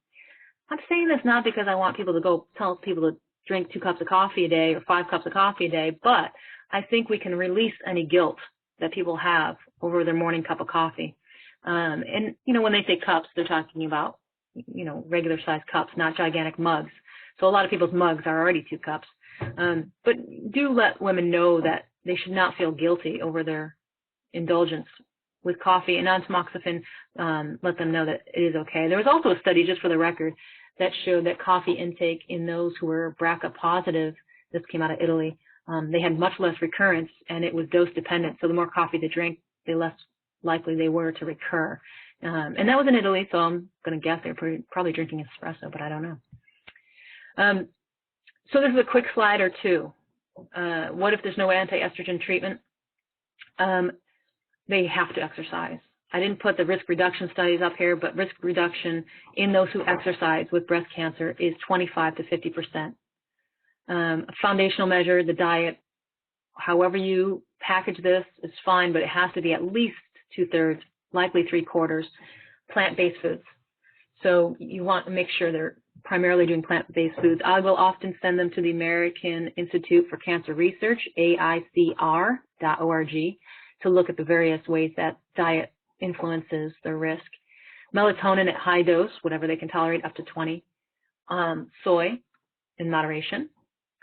I'm saying this not because I want people to go tell people to drink 2 cups of coffee a day or 5 cups of coffee a day, but I think we can release any guilt that people have over their morning cup of coffee. And, you know, when they say cups, they're talking about, you know, regular size cups, not gigantic mugs. So a lot of people's mugs are already 2 cups. But do let women know that they should not feel guilty over their indulgence with coffee, and non-tamoxifen, let them know that it is okay. There was also a study, just for the record, that showed that coffee intake in those who were BRCA positive, this came out of Italy, they had much less recurrence, and it was dose dependent. So the more coffee they drank, the less likely they were to recur. And that was in Italy, so I'm going to guess they were probably drinking espresso, but I don't know. So this is a quick slide or two. What if there's no anti-estrogen treatment? They have to exercise. I didn't put the risk reduction studies up here, but risk reduction in those who exercise with breast cancer is 25 to 50%. A foundational measure, the diet, however you package this is fine, but it has to be at least 2/3, likely 3/4 plant-based foods. So you want to make sure they're primarily doing plant-based foods. I will often send them to the American Institute for Cancer Research, AICR.org, to look at the various ways that diet influences their risk. Melatonin at high dose, whatever they can tolerate, up to 20. Soy in moderation.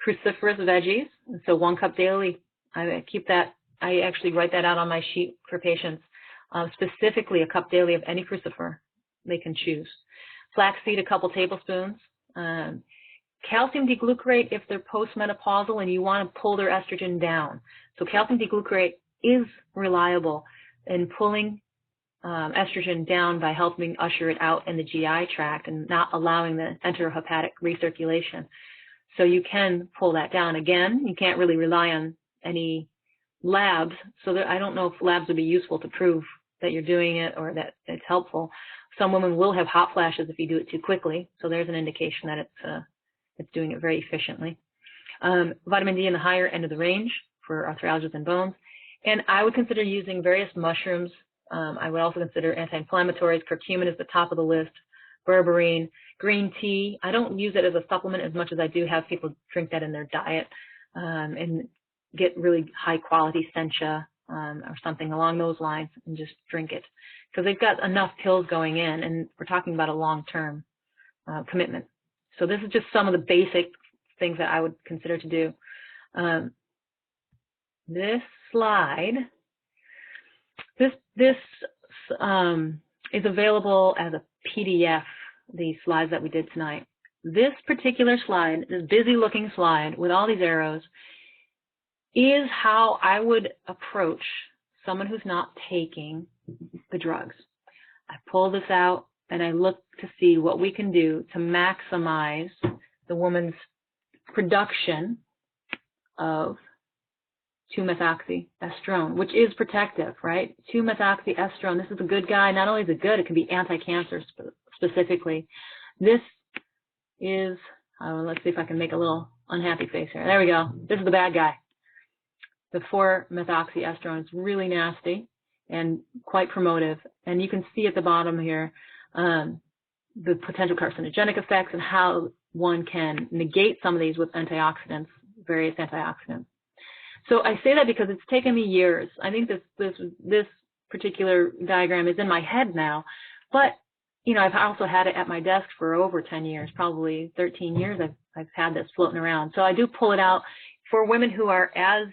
Cruciferous veggies, and so 1 cup daily. I keep that, I actually write that out on my sheet for patients. Specifically, a cup daily of any crucifer they can choose. Flaxseed, a couple tablespoons. Calcium deglucarate if they're postmenopausal and you want to pull their estrogen down. So calcium deglucarate is reliable in pulling estrogen down by helping usher it out in the GI tract and not allowing the enterohepatic recirculation. So you can pull that down. Again, you can't really rely on any labs, so I don't know if labs would be useful to prove that you're doing it or that it's helpful. Some women will have hot flashes if you do it too quickly, so there's an indication that it's doing it very efficiently. Vitamin D in the higher end of the range for arthralgias and bones. And I would consider using various mushrooms. I would also consider anti-inflammatories. Curcumin is the top of the list. Berberine, green tea. I don't use it as a supplement as much as I do have people drink that in their diet and get really high quality sencha or something along those lines and just drink it. Because they've got enough pills going in, and we're talking about a long-term commitment. So this is just some of the basic things that I would consider to do. This slide, this is available as a PDF, the slides that we did tonight. This particular slide, this busy-looking slide with all these arrows, is how I would approach someone who's not taking the drugs. I pull this out and I look to see what we can do to maximize the woman's production of 2-methoxyestrone, which is protective, right? 2-methoxyestrone, this is a good guy. Not only is it good, it can be anti-cancer specifically. This is, let's see if I can make a little unhappy face here. There we go. This is the bad guy. The 4-methoxyestrone is really nasty and quite promotive. And you can see at the bottom here the potential carcinogenic effects and how one can negate some of these with antioxidants, various antioxidants. So I say that because it's taken me years. I think this particular diagram is in my head now, but you know, I've also had it at my desk for over 10 years, probably 13 years. I've had this floating around. So I do pull it out for women who are as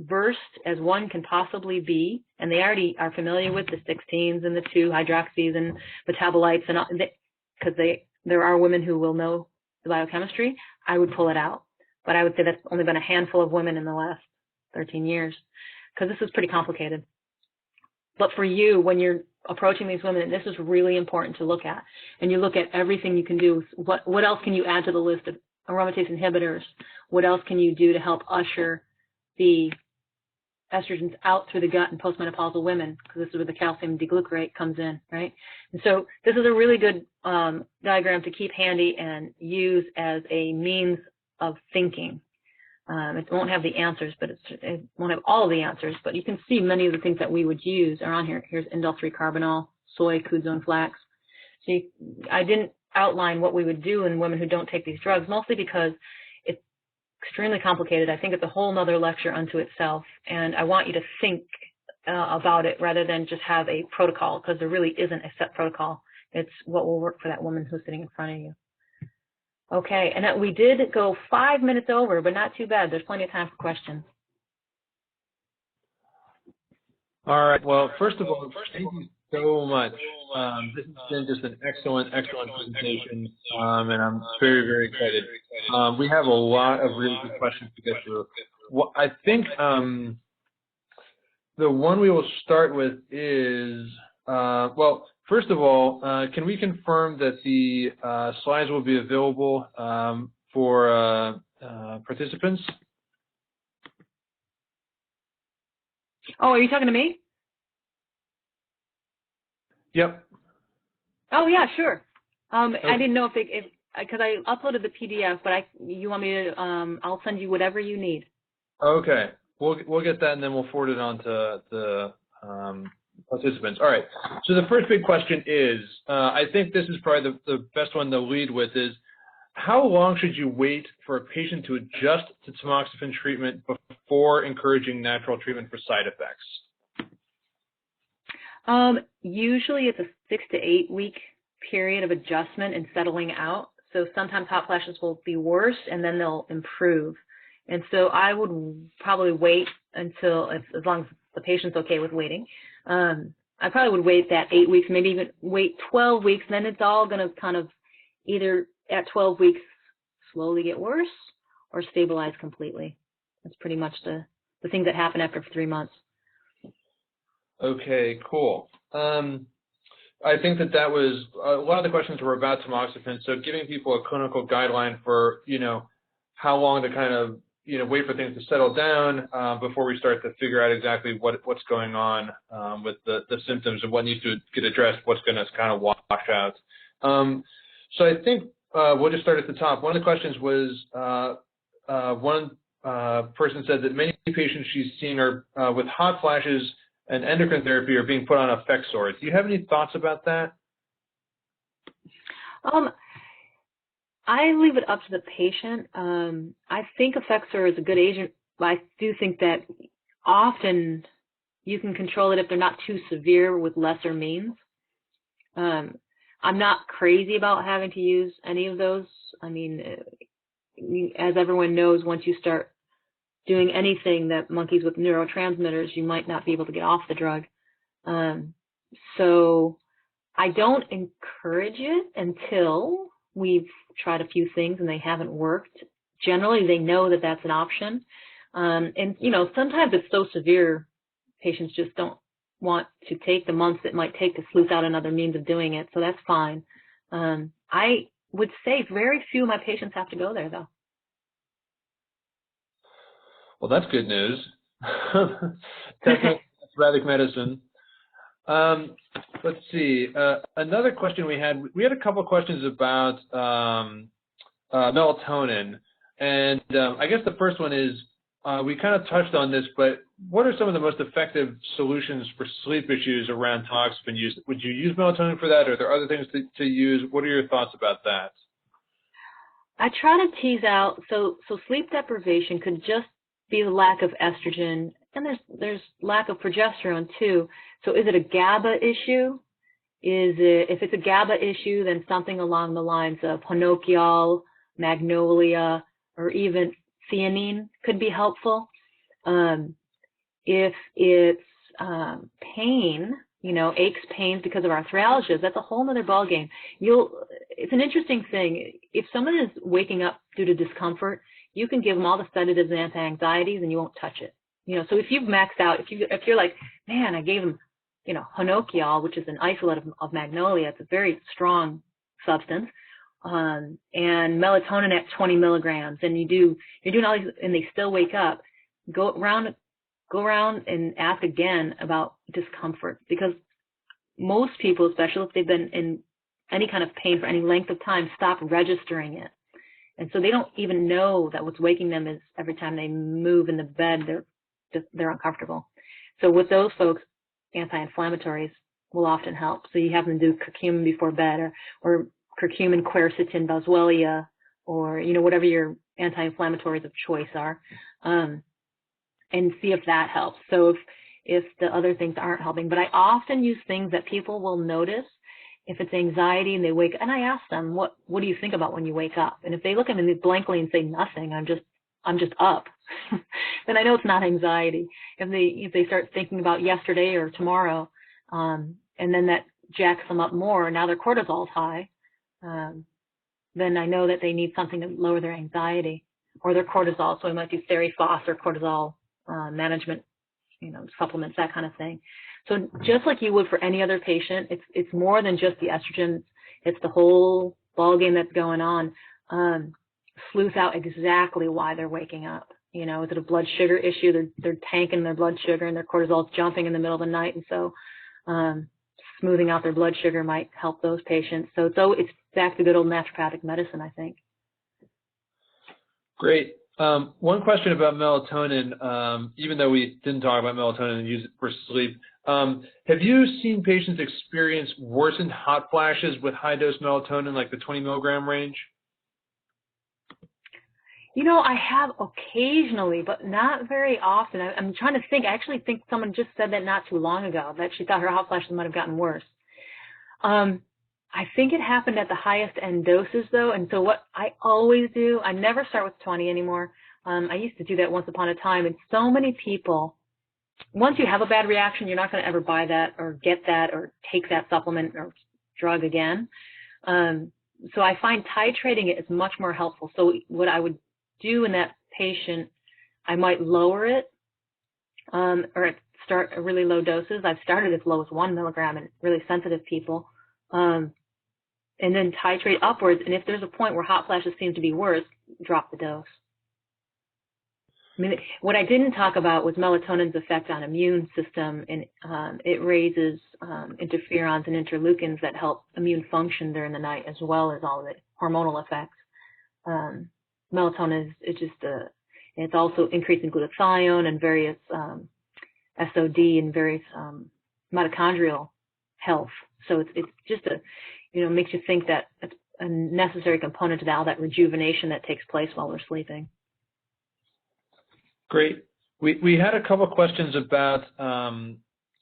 versed as one can possibly be, and they already are familiar with the 16s and the 2-hydroxys and metabolites, and because there are women who will know the biochemistry. I would pull it out. But I would say that's only been a handful of women in the last 13 years, because this is pretty complicated. But for you, when you're approaching these women, this is really important to look at. And you look at everything you can do. What else can you add to the list of aromatase inhibitors? What else can you do to help usher the estrogens out through the gut in postmenopausal women? Because this is where the calcium deglucarate comes in, right? And so this is a really good diagram to keep handy and use as a means of thinking. It won't have the answers, but it won't have all of the answers, but you can see many of the things that we would use are on here. Here's indole-3-carbinol, soy, kudzu, flax. So I didn't outline what we would do in women who don't take these drugs, mostly because it's extremely complicated. I think it's a whole nother lecture unto itself, and I want you to think about it rather than just have a protocol, because there really isn't a set protocol. It's what will work for that woman who's sitting in front of you. Okay, and we did go 5 minutes over, but not too bad. There's plenty of time for questions. All right. Well, first of all, thank you so much. This has been just an excellent presentation, and I'm very, very excited. We have a lot of really good questions to get through. Well, I think the one we will start with is, well, first of all, can we confirm that the slides will be available for participants? Oh, are you talking to me? Yep. Oh, yeah, sure. Okay. I didn't know if because I uploaded the PDF, but you want me to, I'll send you whatever you need. Okay. We'll get that, and then we'll forward it on to the participants. All right. So the first big question is, I think this is probably the best one to lead with, is how long should you wait for a patient to adjust to tamoxifen treatment before encouraging natural treatment for side effects? Usually it's a 6 to 8 week period of adjustment and settling out. So sometimes hot flashes will be worse and then they'll improve. And so I would probably wait until, as long as the patient's okay with waiting, I probably would wait that 8 weeks, maybe even wait 12 weeks, and then it's all going to kind of either at 12 weeks slowly get worse or stabilize completely. That's pretty much the things that happen after 3 months. Okay, cool. I think that was a lot of the questions were about tamoxifen. So giving people a clinical guideline for, how long to kind of, wait for things to settle down before we start to figure out exactly what's going on with the symptoms and what needs to get addressed, what's going to kind of wash out. So I think we'll just start at the top. One of the questions was one person said that many patients she's seen are with hot flashes and endocrine therapy are being put on Effexor. Do you have any thoughts about that? I leave it up to the patient. I think Effexor is a good agent, but I do think that often you can control it if they're not too severe with lesser means. I'm not crazy about having to use any of those. I mean, as everyone knows, once you start doing anything that monkeys with neurotransmitters, you might not be able to get off the drug. So I don't encourage it until we've tried a few things and they haven't worked. Generally, they know that that's an option. And, sometimes it's so severe, patients just don't want to take the months it might take to sleuth out another means of doing it. So that's fine. I would say very few of my patients have to go there, though. Well, that's good news. Technopathic medicine. Let's see. Another question we had a couple of questions about melatonin. And I guess the first one is, we kind of touched on this, but what are some of the most effective solutions for sleep issues around tamoxifen use? Would you use melatonin for that, or are there other things to use? What are your thoughts about that? I try to tease out, so sleep deprivation could just be the lack of estrogen, and there's lack of progesterone too. So is it a GABA issue? If it's a GABA issue, then something along the lines of honokiol, magnolia, or even theanine could be helpful. If it's pain, aches, pains because of arthralgias, that's a whole other ballgame. It's an interesting thing. If someone is waking up due to discomfort, you can give them all the sedatives and anti-anxieties and you won't touch it. So if you've maxed out, if you're like, man, I gave them, honokiol, which is an isolate of magnolia, it's a very strong substance, and melatonin at 20 milligrams, and you're doing all these, and they still wake up, go around and ask again about discomfort, because most people, especially if they've been in any kind of pain for any length of time, stop registering it. And so they don't even know that what's waking them is every time they move in the bed, they're uncomfortable. So with those folks, anti-inflammatories will often help. So you have them do curcumin before bed, or curcumin, quercetin, boswellia, or whatever your anti-inflammatories of choice are, and see if that helps. So if the other things aren't helping. But I often use things that people will notice. If it's anxiety and they wake, and I ask them, what do you think about when you wake up? And if they look at me blankly and say nothing, I'm just up, then I know it's not anxiety. If they start thinking about yesterday or tomorrow, and then that jacks them up more, now their cortisol's high, then I know that they need something to lower their anxiety or their cortisol. So I might do Theriphos or cortisol management, supplements, that kind of thing. So just like you would for any other patient, it's more than just the estrogen. It's the whole ballgame that's going on. Sleuth out exactly why they're waking up. Is it a blood sugar issue? They're tanking their blood sugar and their cortisol's jumping in the middle of the night, and so smoothing out their blood sugar might help those patients. So it's back to good old naturopathic medicine, I think. Great. One question about melatonin, even though we didn't talk about melatonin and use it for sleep, have you seen patients experience worsened hot flashes with high-dose melatonin, like the 20 milligram range? I have occasionally, but not very often. I'm trying to think. I actually think someone just said that not too long ago, that she thought her hot flashes might have gotten worse. I think it happened at the highest end doses, though, and so what I always do, I never start with 20 anymore. I used to do that once upon a time, and so many people, once you have a bad reaction, you're not going to ever buy that or get that or take that supplement or drug again. So I find titrating it is much more helpful. So what I would do in that patient, I might lower it or start at really low doses. I've started as low as 1 milligram in really sensitive people, and then titrate upwards. And if there's a point where hot flashes seem to be worse, drop the dose. I mean, what I didn't talk about was melatonin's effect on immune system, and it raises interferons and interleukins that help immune function during the night, as well as all the hormonal effects. Melatonin it's also increasing glutathione and various SOD and various mitochondrial health. So it's just makes you think that it's a necessary component to all that rejuvenation that takes place while we're sleeping. Great. We had a couple of questions about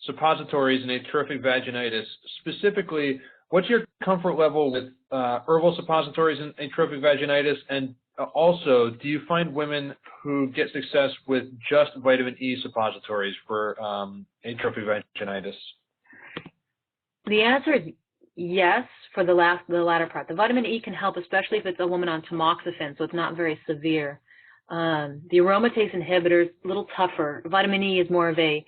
suppositories and atrophic vaginitis. Specifically, what's your comfort level with herbal suppositories and atrophic vaginitis? And also, do you find women who get success with just vitamin E suppositories for atrophic vaginitis? The answer is yes for the latter part. The vitamin E can help, especially if it's a woman on tamoxifen, so it's not very severe. The aromatase inhibitors, a little tougher. Vitamin E is more of a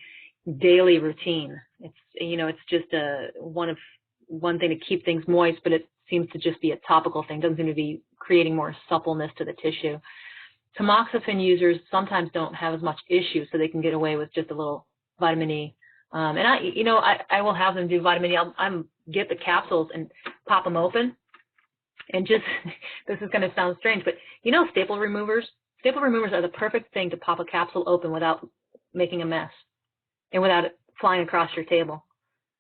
daily routine. It's just one thing to keep things moist, but it seems to just be a topical thing. It doesn't seem to be creating more suppleness to the tissue. Tamoxifen users sometimes don't have as much issue, so they can get away with just a little vitamin E. And I will have them do vitamin E. I'll get the capsules and pop them open, and just this is going to sound strange, but staple removers. Staple removers are the perfect thing to pop a capsule open without making a mess and without it flying across your table,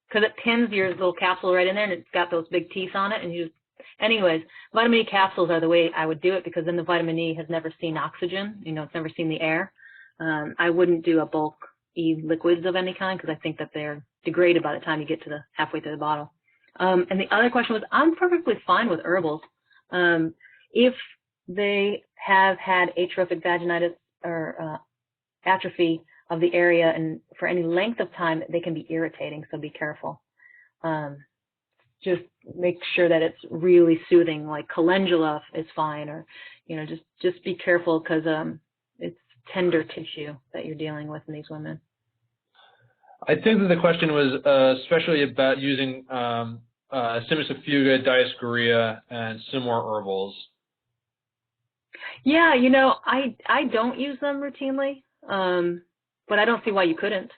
because it pins your little capsule right in there, and it's got those big teeth on it. And anyways, vitamin E capsules are the way I would do it, because then the vitamin E has never seen oxygen. It's never seen the air. I wouldn't do a bulk E liquids of any kind, because I think that they're degraded by the time you get to the halfway through the bottle. And the other question was, I'm perfectly fine with herbals. If they have had atrophic vaginitis or atrophy of the area, and for any length of time, they can be irritating, so be careful. Just make sure that it's really soothing, like calendula is fine, or just be careful, because it's tender tissue that you're dealing with in these women. I think that the question was especially about using Cimicifuga, Dioscorea, and similar herbals. Yeah, I don't use them routinely, but I don't see why you couldn't.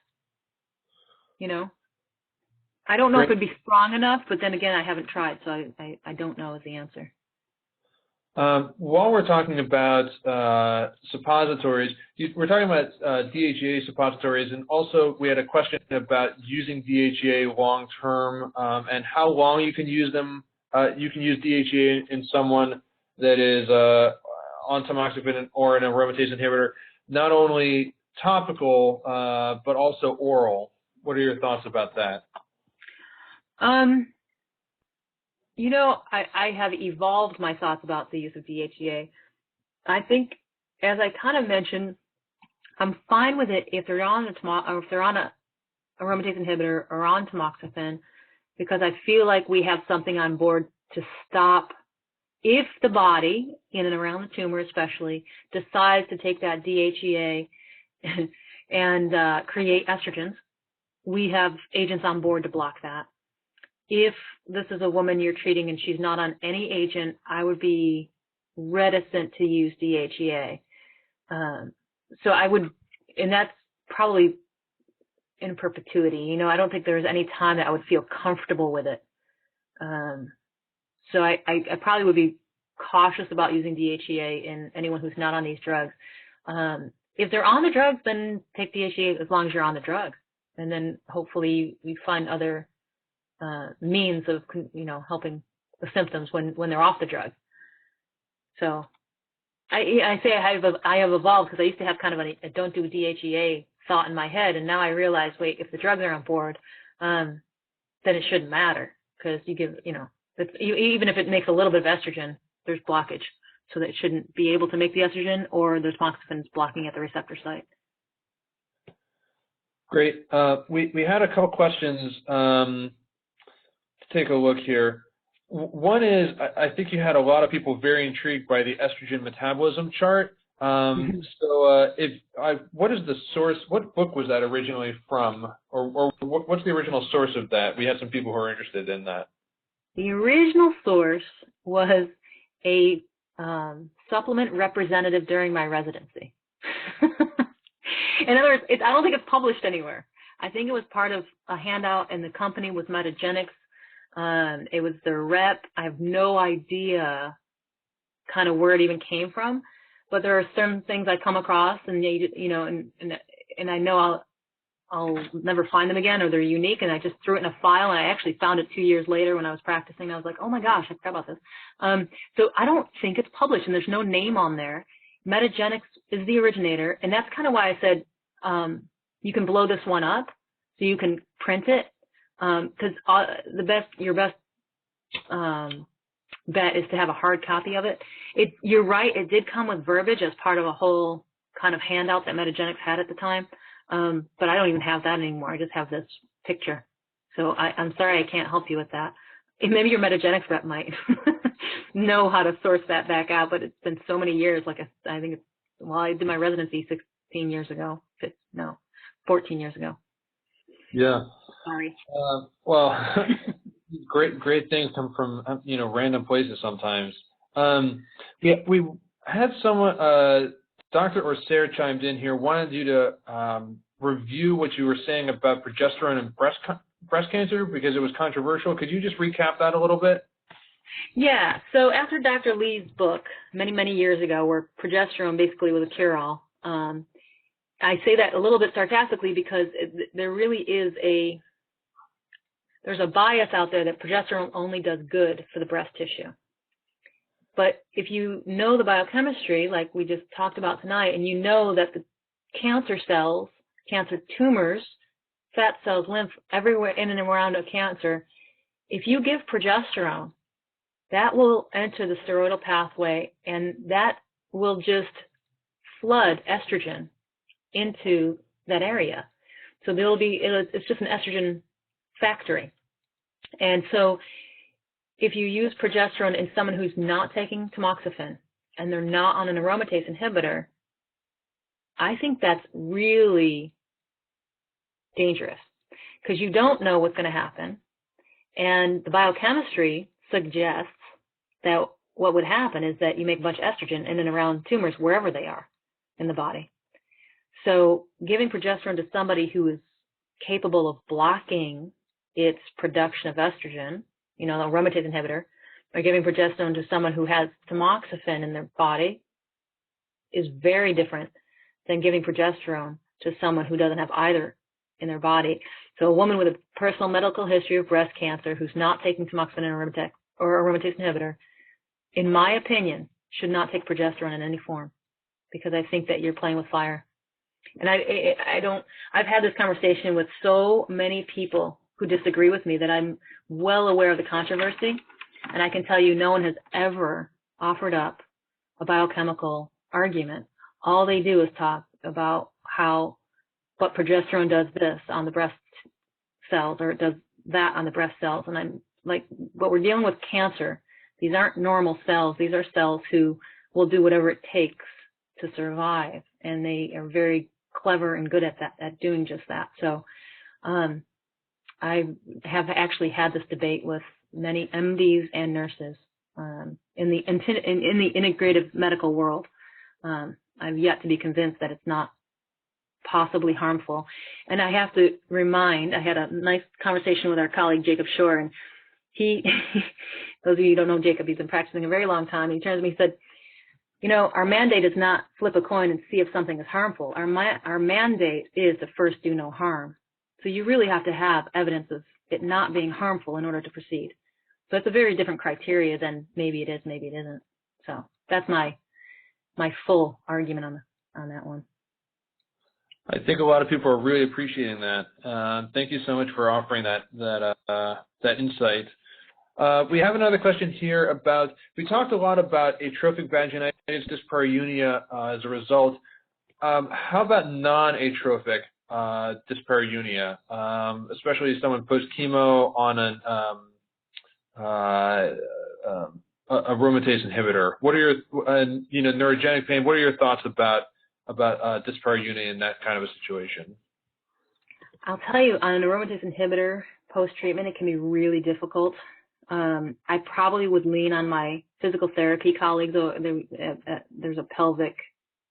I don't know if it'd be strong enough, but then again, I haven't tried, so I don't know is the answer. While we're talking about suppositories, we're talking about DHEA suppositories, and also we had a question about using DHEA long-term and how long you can use them. You can use DHEA in someone that is on tamoxifen or an aromatase inhibitor, not only topical, but also oral. What are your thoughts about that? You know, I have evolved my thoughts about the use of DHEA. I think, as I kind of mentioned, I'm fine with it if they're on a aromatase inhibitor or on tamoxifen, because I feel like we have something on board to stop if the body, in and around the tumor especially, decides to take that DHEA and create estrogens. We have agents on board to block that. If this is a woman you're treating and she's not on any agent, I would be reticent to use DHEA. So I would, and that's probably in perpetuity. You know, I don't think there's any time that I would feel comfortable with it. So I probably would be cautious about using DHEA in anyone who's not on these drugs. If they're on the drugs, then take DHEA as long as you're on the drug. And then hopefully we find other means of, you know, helping the symptoms when they're off the drug. So I say I have evolved, because I used to have kind of a don't do DHEA thought in my head, and now I realize, wait, if the drugs are on board, then it shouldn't matter, because you give, you know, even if it makes a little bit of estrogen, there's blockage, so that it shouldn't be able to make the estrogen, or there's tamoxifen blocking at the receptor site. Great. We had a couple questions to take a look here. One is, I think you had a lot of people very intrigued by the estrogen metabolism chart. So what is the source, what book was that originally from, or what's the original source of that? We had some people who are interested in that. The original source was a supplement representative during my residency. In other words, I don't think it's published anywhere. I think it was part of a handout, and the company was Metagenics. It was their rep. I have no idea kind of where it even came from, but there are certain things I come across, and you know, and I know I'll never find them again, or they're unique, and I just threw it in a file, and I actually found it 2 years later when I was practicing. I was like, oh my gosh, I forgot about this. So I don't think it's published, and there's no name on there. Metagenics is the originator, and that's kind of why I said you can blow this one up, so you can print it, because your best bet is to have a hard copy of it. You're right, it did come with verbiage as part of a whole kind of handout that Metagenics had at the time, but I don't even have that anymore. I just have this picture. So I'm sorry I can't help you with that. And maybe your Metagenics rep might know how to source that back out, but it's been so many years. Like I think it's, well, I did my residency 16 years ago. 14 years ago. Yeah. Sorry. Well, great things come from, you know, random places sometimes. Yeah, we had someone, Dr. Orser chimed in here, wanted you to review what you were saying about progesterone and breast cancer, because it was controversial. Could you just recap that a little bit? Yeah. So after Dr. Lee's book many years ago, where progesterone basically was a cure-all, I say that a little bit sarcastically because there really is there's a bias out there that progesterone only does good for the breast tissue. But if you know the biochemistry, like we just talked about tonight, and you know that the cancer cells, cancer tumors, fat cells, lymph, everywhere in and around a cancer, if you give progesterone, that will enter the steroidal pathway, and that will just flood estrogen into that area. So it's just an estrogen factory. And so if you use progesterone in someone who's not taking tamoxifen and they're not on an aromatase inhibitor, I think that's really dangerous, because you don't know what's going to happen. And the biochemistry suggests that what would happen is that you make a bunch of estrogen in and around tumors wherever they are in the body. So giving progesterone to somebody who is capable of blocking its production of estrogen, you know, an aromatase inhibitor, or giving progesterone to someone who has tamoxifen in their body is very different than giving progesterone to someone who doesn't have either in their body. So a woman with a personal medical history of breast cancer who's not taking tamoxifen or aromatase inhibitor, in my opinion, should not take progesterone in any form, because I think that you're playing with fire. And I've had this conversation with so many people who disagree with me that I'm well aware of the controversy. And I can tell you no one has ever offered up a biochemical argument. All they do is talk about what progesterone does this on the breast cells, or it does that on the breast cells. And I'm like, but we're dealing with cancer. These aren't normal cells. These are cells who will do whatever it takes to survive. And they are very clever and good at doing just that. So I have actually had this debate with many MDs and nurses in the integrative medical world. I've yet to be convinced that it's not possibly harmful. And I have to remind, I had a nice conversation with our colleague Jacob Shore, and he, those of you who don't know Jacob, he's been practicing a very long time. He turns to me and said, you know, our mandate is not flip a coin and see if something is harmful. Our mandate is to first do no harm. So you really have to have evidence of it not being harmful in order to proceed. So it's a very different criteria than maybe it is, maybe it isn't. So that's my full argument on that one. I think a lot of people are really appreciating that. Thank you so much for offering that insight. We have another question here about, we talked a lot about atrophic vaginitis, dyspareunia as a result. How about non-atrophic dyspareunia, especially someone post-chemo on a aromatase inhibitor? What are your, neurogenic pain, what are your thoughts about dyspareunia in that kind of a situation? I'll tell you, on an aromatase inhibitor post-treatment, it can be really difficult. I probably would lean on my physical therapy colleagues. There's a pelvic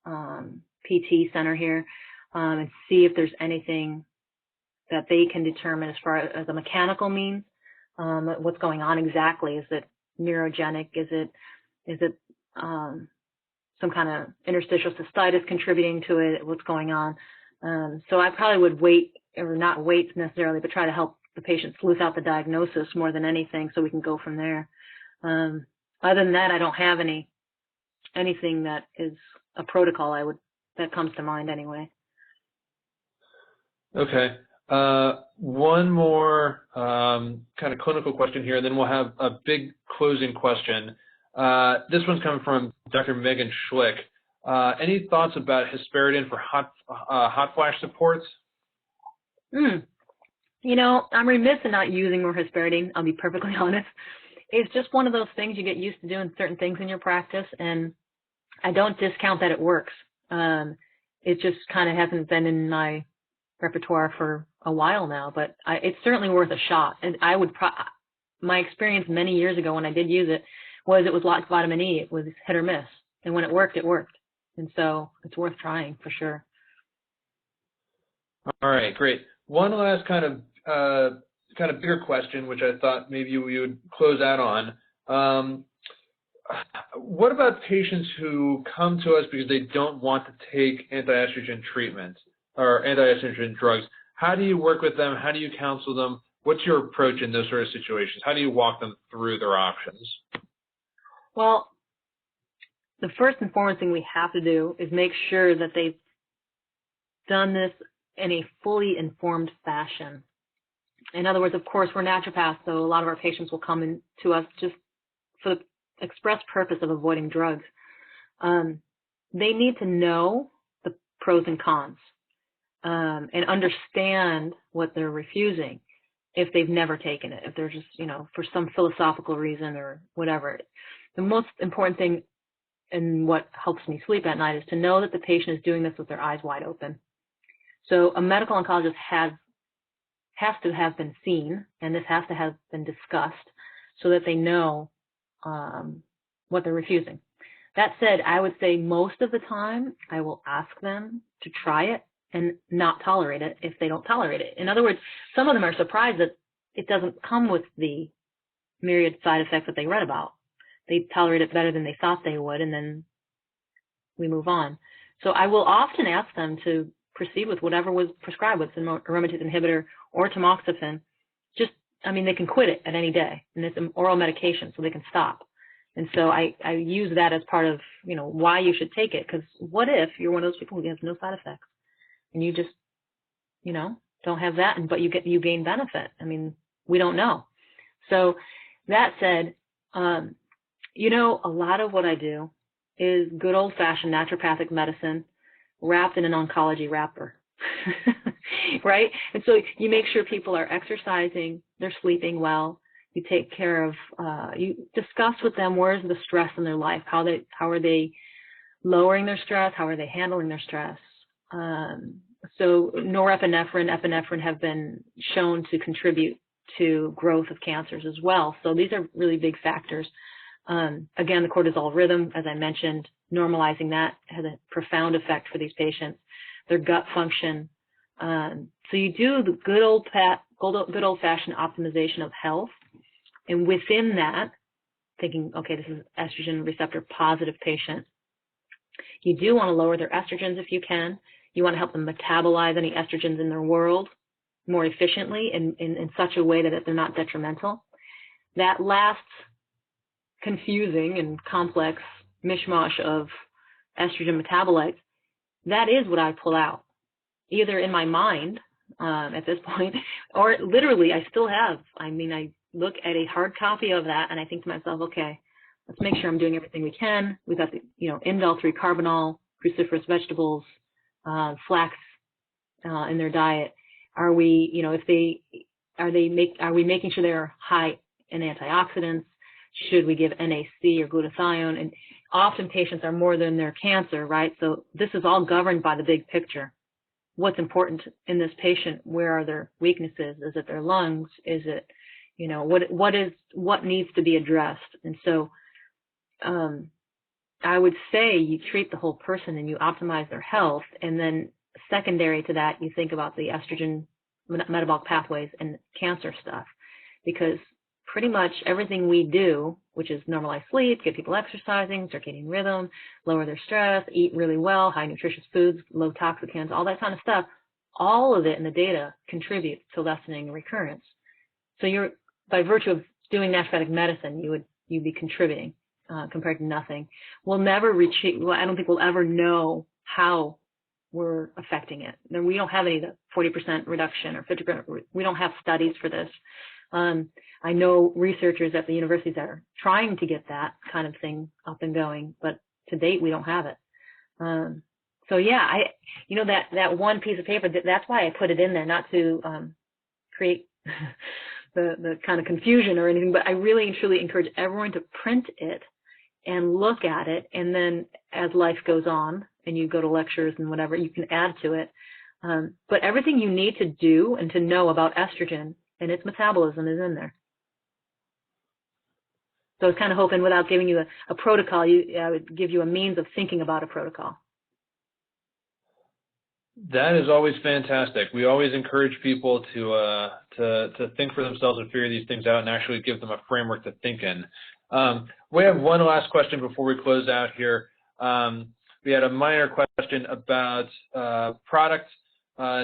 PT center here, and see if there's anything that they can determine as far as a mechanical means. What's going on exactly? Is it neurogenic? Is it some kind of interstitial cystitis contributing to it? What's going on? So I probably would wait, or not wait necessarily, but try to help the patient sleuth out the diagnosis more than anything, so we can go from there. Other than that, I don't have anything that is a protocol that comes to mind anyway. Okay. One more kind of clinical question here, and then we'll have a big closing question. This one's coming from Dr. Megan Schlick. Any thoughts about hesperidin for hot flash supports? You know, I'm remiss in not using more hesperidin, I'll be perfectly honest. It's just one of those things you get used to doing certain things in your practice, and I don't discount that it works. It just kind of hasn't been in my repertoire for a while now, but it's certainly worth a shot. And my experience many years ago when I did use it was like vitamin E. It was hit or miss. And when it worked, it worked. And so it's worth trying for sure. All right, great. One last kind of bigger question, which I thought maybe we would close out on. What about patients who come to us because they don't want to take anti-estrogen treatment or anti-estrogen drugs? How do you work with them? How do you counsel them? What's your approach in those sort of situations? How do you walk them through their options? Well, the first and foremost thing we have to do is make sure that they've done this in a fully informed fashion. In other words, of course, we're naturopaths, so a lot of our patients will come in to us just for the express purpose of avoiding drugs. They need to know the pros and cons and understand what they're refusing if they've never taken it, if they're just, for some philosophical reason or whatever. The most important thing and what helps me sleep at night is to know that the patient is doing this with their eyes wide open. So a medical oncologist has to have been seen, and this has to have been discussed so that they know what they're refusing. That said, I would say most of the time I will ask them to try it and not tolerate it if they don't tolerate it. In other words, some of them are surprised that it doesn't come with the myriad side effects that they read about. They tolerate it better than they thought they would, and then we move on. So I will often ask them to proceed with whatever was prescribed, with an aromatase inhibitor or tamoxifen. They can quit it at any day, and it's an oral medication, so they can stop. And so I use that as part of, why you should take it, because what if you're one of those people who has no side effects? and you just, you know, don't have that, but you gain benefit. I mean, we don't know. So that said, you know, a lot of what I do is good old-fashioned naturopathic medicine wrapped in an oncology wrapper, right? And so you make sure people are exercising, they're sleeping well, you take care of, you discuss with them where's the stress in their life, how are they lowering their stress, how are they handling their stress. So norepinephrine, epinephrine have been shown to contribute to growth of cancers as well. So these are really big factors. Again, the cortisol rhythm, as I mentioned, normalizing that has a profound effect for these patients. Their gut function. So you do the good old-fashioned optimization of health, and within that, thinking, okay, this is estrogen receptor positive patient. You do want to lower their estrogens if you can. You want to help them metabolize any estrogens in their world more efficiently and in such a way that they're not detrimental. That last confusing and complex mishmash of estrogen metabolites, that is what I pull out, either in my mind at this point, or literally I still have. I mean, I look at a hard copy of that and I think to myself, okay, let's make sure I'm doing everything we can. We've got the, you know, indole-3 carbinol, cruciferous vegetables, flax in their diet. Are we, you know, are we making sure they're high in antioxidants? Should we give NAC or glutathione? And often patients are more than their cancer, right? So this is all governed by the big picture. What's important in this patient? Where are their weaknesses? Is it their lungs? Is it, you know, what needs to be addressed? And so I would say you treat the whole person and you optimize their health, and then secondary to that, you think about the estrogen metabolic pathways and cancer stuff, because pretty much everything we do, which is normalize sleep, get people exercising, circadian rhythm, lower their stress, eat really well, high nutritious foods, low toxicants, all that kind of stuff, all of it in the data contributes to lessening recurrence. So you're, by virtue of doing naturopathic medicine, you'd be contributing compared to nothing. We'll never reach, well, I don't think we'll ever know how we're affecting it. We don't have any of the 40% reduction or 50%. We don't have studies for this. I know researchers at the universities that are trying to get that kind of thing up and going, but to date, we don't have it. So yeah, you know, that one piece of paper, that's why I put it in there, not to create the kind of confusion or anything, but I really and truly encourage everyone to print it and look at it, and then as life goes on and you go to lectures and whatever, you can add to it. But everything you need to do and to know about estrogen and its metabolism is in there. So I was kind of hoping, without giving you a protocol, I would give you a means of thinking about a protocol. That is always fantastic. We always encourage people to think for themselves and figure these things out and actually give them a framework to think in. We have one last question before we close out here. We had a minor question about products.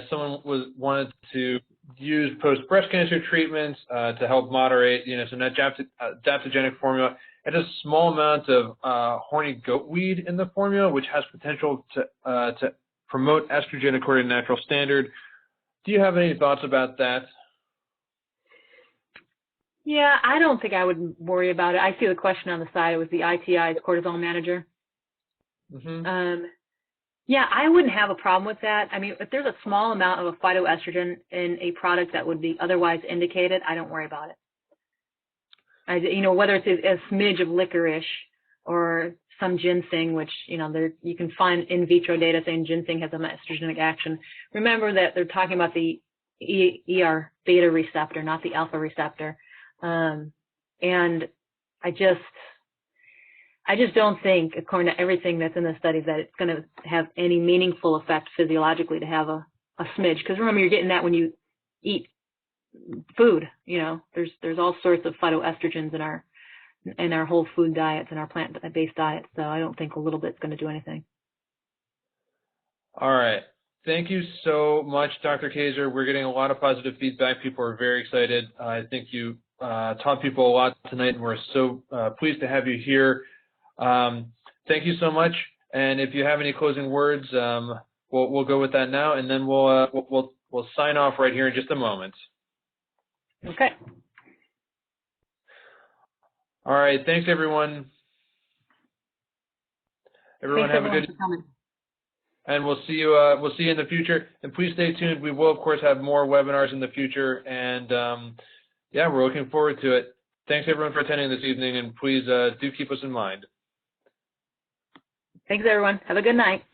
Someone wanted to use post-breast cancer treatments to help moderate, you know, some adaptogenic formula. It has a small amount of horny goatweed in the formula, which has potential to promote estrogen according to natural standard. Do you have any thoughts about that? Yeah, I don't think I would worry about it. I see the question on the side. It was the ITI's cortisol manager. Mm-hmm. Yeah, I wouldn't have a problem with that. I mean, if there's a small amount of a phytoestrogen in a product that would be otherwise indicated, I don't worry about it. You know, whether it's a smidge of licorice or some ginseng, which, you know, you can find in vitro data saying ginseng has an estrogenic action. Remember that they're talking about the ER beta receptor, not the alpha receptor. And I just don't think, according to everything that's in the studies, that it's going to have any meaningful effect physiologically to have a smidge. Because remember, you're getting that when you eat food. You know, there's all sorts of phytoestrogens in our whole food diets and our plant-based diets. So I don't think a little bit's going to do anything. All right. Thank you so much, Dr. Kaczor. We're getting a lot of positive feedback. People are very excited. I think you taught people a lot tonight, and we're so pleased to have you here. Thank you so much. And if you have any closing words, we'll go with that now, and then we'll sign off right here in just a moment. Okay. All right. Thanks, everyone. Everyone, have a good. And we'll see you in the future. And please stay tuned. We will, of course, have more webinars in the future. And yeah, we're looking forward to it. Thanks, everyone, for attending this evening. And please do keep us in mind. Thanks, everyone. Have a good night.